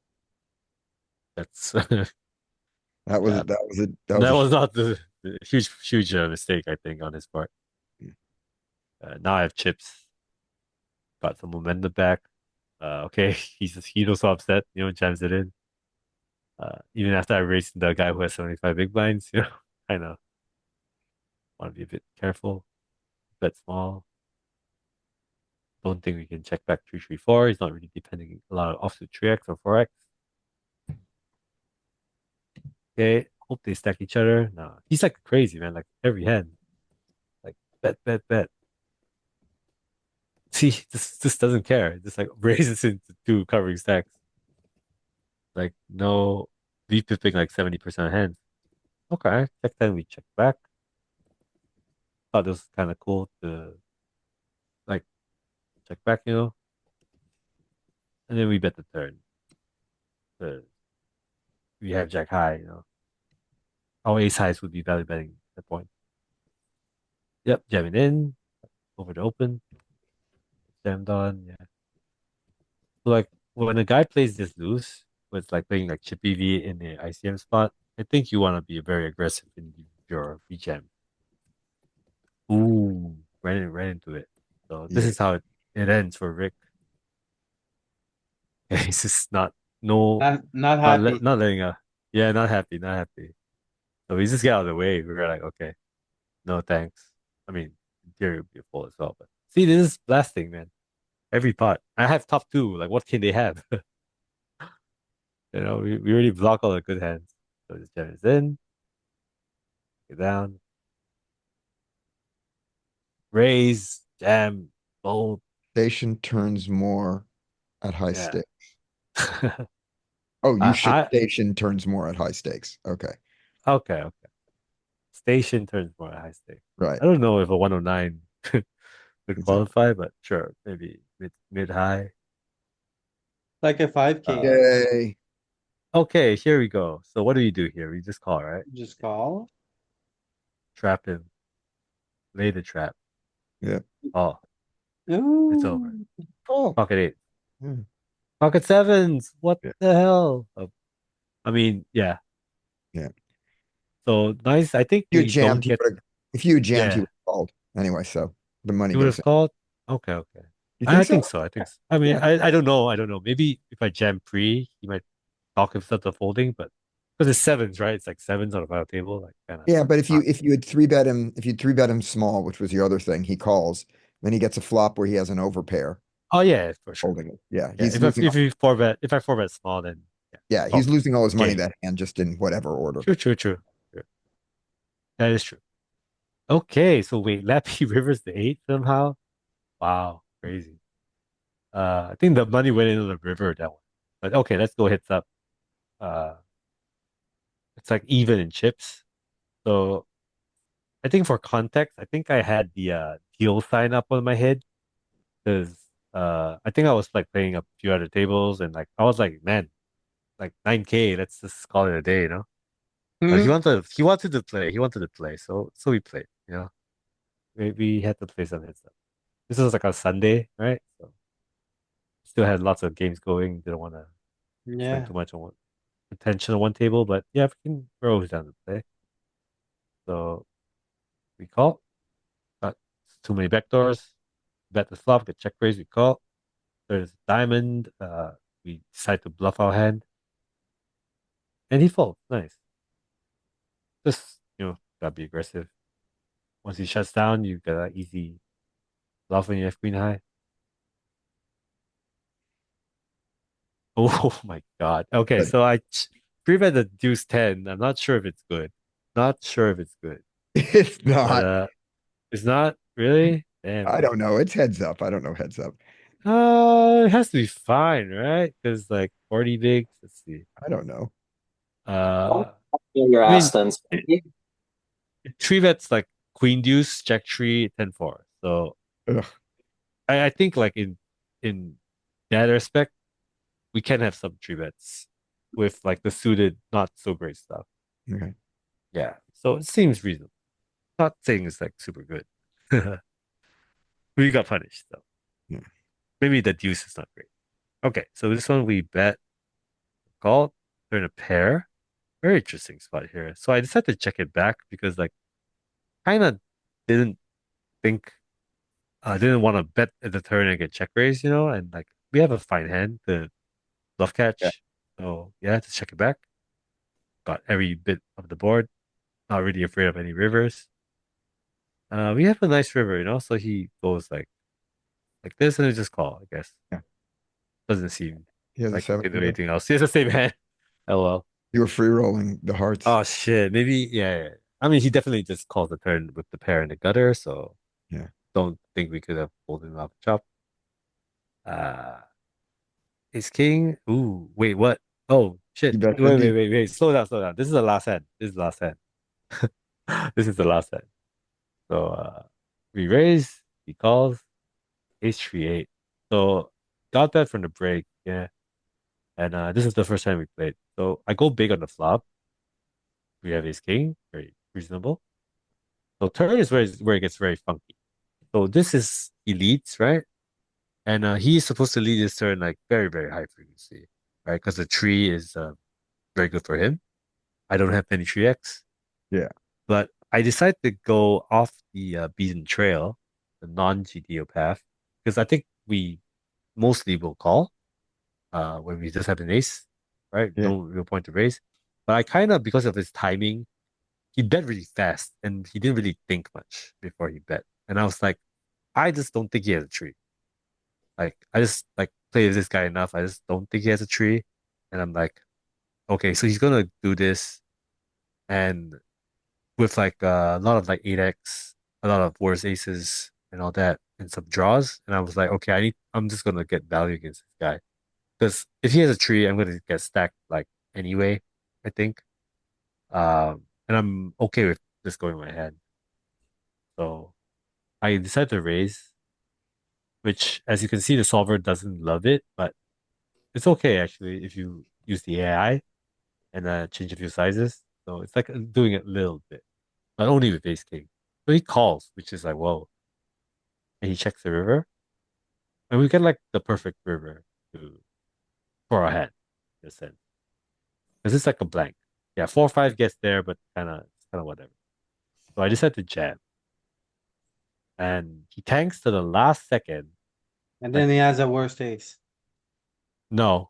that's That was yeah. it. That was it. That was That a was not the huge mistake I think on his part. Now I have chips. Got some momentum back. Okay, he's also upset. Jams it in. Even after I raced the guy who has 75 big blinds, I know. Want to be a bit careful. Bet small. Don't think we can check back 3-3-4. He's not really depending a lot of offsuit 3x or 4x. Okay, hope they stack each other. No, he's like crazy, man. Like every hand. Like bet, bet, bet. See, just doesn't care. Just like raises into two covering stacks. Like no V pipping like 70% of hands. Okay, check then we check back. Thought this was kind of cool to like check back, and then we bet the turn. We have Jack high. Our ace highs would be value betting at that point. Yep, jamming in over the open, jammed on. Yeah, so like when a guy plays this loose, with like playing like chip EV in the ICM spot, I think you want to be very aggressive in your VJam. Ooh, ran into it. So this yeah. is how it ends for Rick. He's just not no Not happy. not letting yeah, not happy, not happy. So we just get out of the way. We were like, okay, no thanks. I mean, in theory would be a fold as well, but see, this is blasting, man. Every pot. I have top two. Like, what can they have? We already block all the good hands. So just jam is in, get down, raise, jam, fold. Station turns more at high Yeah. stakes. Oh, you should I station turns more at high stakes. Okay. okay. Station turns more high stake. Right. I don't know if a 109 could Exactly. qualify, but sure, maybe mid high. Like a 5K. Yay. Okay, here we go. So what do you do here? We just call, right? Just call. Trap him, lay the trap. Yeah. Oh, it's over. Ooh. Oh. Pocket eight, Yeah. pocket sevens. What Yeah. the hell? I mean, yeah. Yeah. So nice. I think You had we don't jammed, get. if you had jammed, he Yeah, would have called. Anyway, so the money you would goes have in. called. Okay, okay. You I think think so? so. I think so. I mean, Yeah. I don't know. I don't know. Maybe if I jam pre, he might talk himself to folding, but because it's sevens, right? It's like sevens on a final table, like kind of. Yeah, but if you had three bet him, if you three bet him small, which was the other thing, he calls, then he gets a flop where he has an overpair Oh yeah, for sure. holding it. Yeah, Yeah, he's losing. if I four bet small, then yeah, Yeah, call. he's losing all his money Game. that hand just in whatever order. True, true, true. True. That is true. Okay, so wait, Lappy Rivers the eight somehow. Wow, crazy. I think the money went into the river that one. But okay, let's go heads up. Uh, it's like even in chips. So I think for context, I think I had the deal sign up on my head because I think I was like playing a few other tables and like I was like, man, like 9K, let's just call it a day, you know? But Hmm. he wanted to play. He wanted to play. So we played, you know. We had to play some heads up. This was like a Sunday, right? So still had lots of games going. Didn't want to spend Yeah. too much on one attention on one table, but yeah, we're always down to play. So we call. Got too many backdoors. Bet the flop, get check raise, we call. There's diamond. We decide to bluff our hand. And he folds. Nice. Just, gotta be aggressive. Once he shuts down, you got an easy bluff when you have queen high. Oh my god. Okay, But so I pre-bet the deuce 10. I'm not sure if it's good. Not sure if it's good. it's But not. it's not really? Damn. I don't know. It's heads up. I don't know heads up. It has to be fine, right? Because like 40 bigs. Let's see. I don't know. Uh Your I ass mean then. three bets like queen deuce, jack three, 10-4. So Ugh. I think like in that respect, we can have some three bets with like the suited, not so great stuff. Okay. Yeah. So it seems reasonable. Not saying it's like super good. We got punished though. Yeah. Maybe the deuce is not great. Okay, so this one we bet call, turn a pair. Very interesting spot here. So I decided to check it back because like kind of didn't think I didn't want to bet at the turn and get check raise, and like we have a fine hand, the bluff Yeah. catch. So yeah, just check it back. Got every bit of the board. Not really afraid of any rivers. We have a nice river, so he goes like this and I just call, I guess. Yeah. Doesn't seem He has a like he seven. can do Yeah. anything else. He has the same hand. Oh well. You were free rolling the hearts. Oh shit. Maybe yeah. I mean he definitely just calls the turn with the pair in the gutter, so Yeah. don't think we could have pulled him off the chop. Uh Ace King. Ooh, wait, what? Oh shit. You bet Wait, the wait, deep. wait, wait. Slow down, slow down. This is the last hand. This is the last hand. This is the last hand. So we raise, he calls, ace three eight. So got that from the break, yeah. And this is the first time we played. So I go big on the flop. We have ace king, very reasonable. So turn is where it gets very funky. So this is elites, right? And he's supposed to lead his turn like very, very high frequency, right? Because the tree is very good for him. I don't have any tree X, Yeah. but I decided to go off the beaten trail, the non-GTO path, because I think we mostly will call when we just have an ace, right? Yeah. No real point to raise. But I kind of, because of his timing, he bet really fast and he didn't really think much before he bet. And I was like, I just don't think he has a tree. Like, I just like play with this guy enough. I just don't think he has a tree. And I'm like, okay, so he's gonna do this. And with like a lot of like 8x, a lot of worse aces and all that, and some draws. And I was like, okay, I'm just gonna get value against this guy. Because if he has a tree, I'm gonna get stacked like anyway, I think. And I'm okay with just going my hand. So I decided to raise. which, as you can see, the solver doesn't love it, but it's okay actually if you use the AI and change a few sizes. So it's like doing it a little bit, but only with ace king. So he calls, which is like, whoa. And he checks the river. And we get like the perfect river for our hand, in a sense. Because it's like a blank. Yeah, 4-5 gets there, but kind of whatever. So I decided to jam. And he tanks to the last second. And then he has a worst ace. No,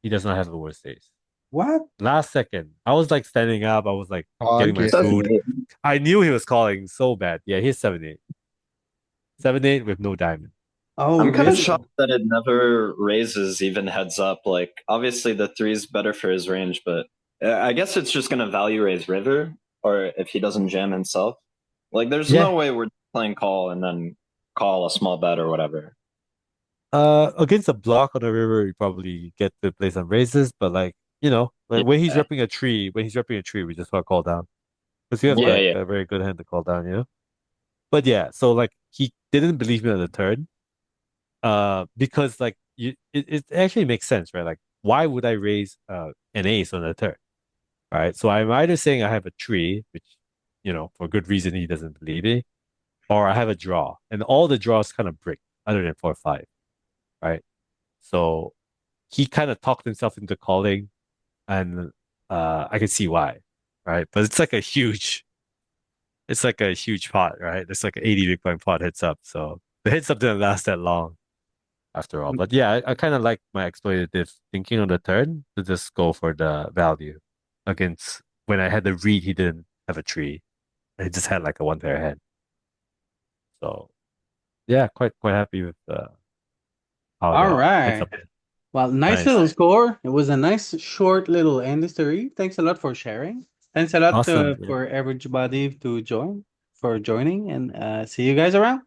he does not have the worst ace. What? Last second. I was like standing up. I was like getting my Again. food. I knew he was calling so bad. Yeah, he's 7-8. 7-8 with no diamond. Oh, I'm kind of really? shocked that it never raises even heads up. Like, obviously the 3 is better for his range, but I guess it's just gonna value raise river, or if he doesn't jam himself. Like, there's Yeah. no way we're playing call and then call a small bet or whatever. Against a block on the river, you probably get to play some raises, but like, like when he's Yeah. repping a tree, we just want to call down. Because you have Yeah, like yeah. a very good hand to call down. But yeah, so like he didn't believe me on the turn. Because like it actually makes sense, right? Like, why would I raise an ace on the turn? Right. So I'm either saying I have a tree, which, for good reason he doesn't believe me, or I have a draw. And all the draws kind of break other than 4-5. Right. So he kind of talked himself into calling, and I can see why. Right. But it's like a huge pot, right? It's like an 80 big blind pot heads up. So the heads up didn't last that long after all. But yeah, I kind of like my exploitative thinking on the turn to just go for the value against when I had the read, he didn't have a tree. He just had like a one pair hand. So yeah, quite happy with how All the heads right. up. Well, nice Nice. little score. It was a nice short little end history. Thanks a lot for sharing. Thanks a lot Awesome. for everybody to join for joining, and see you guys around.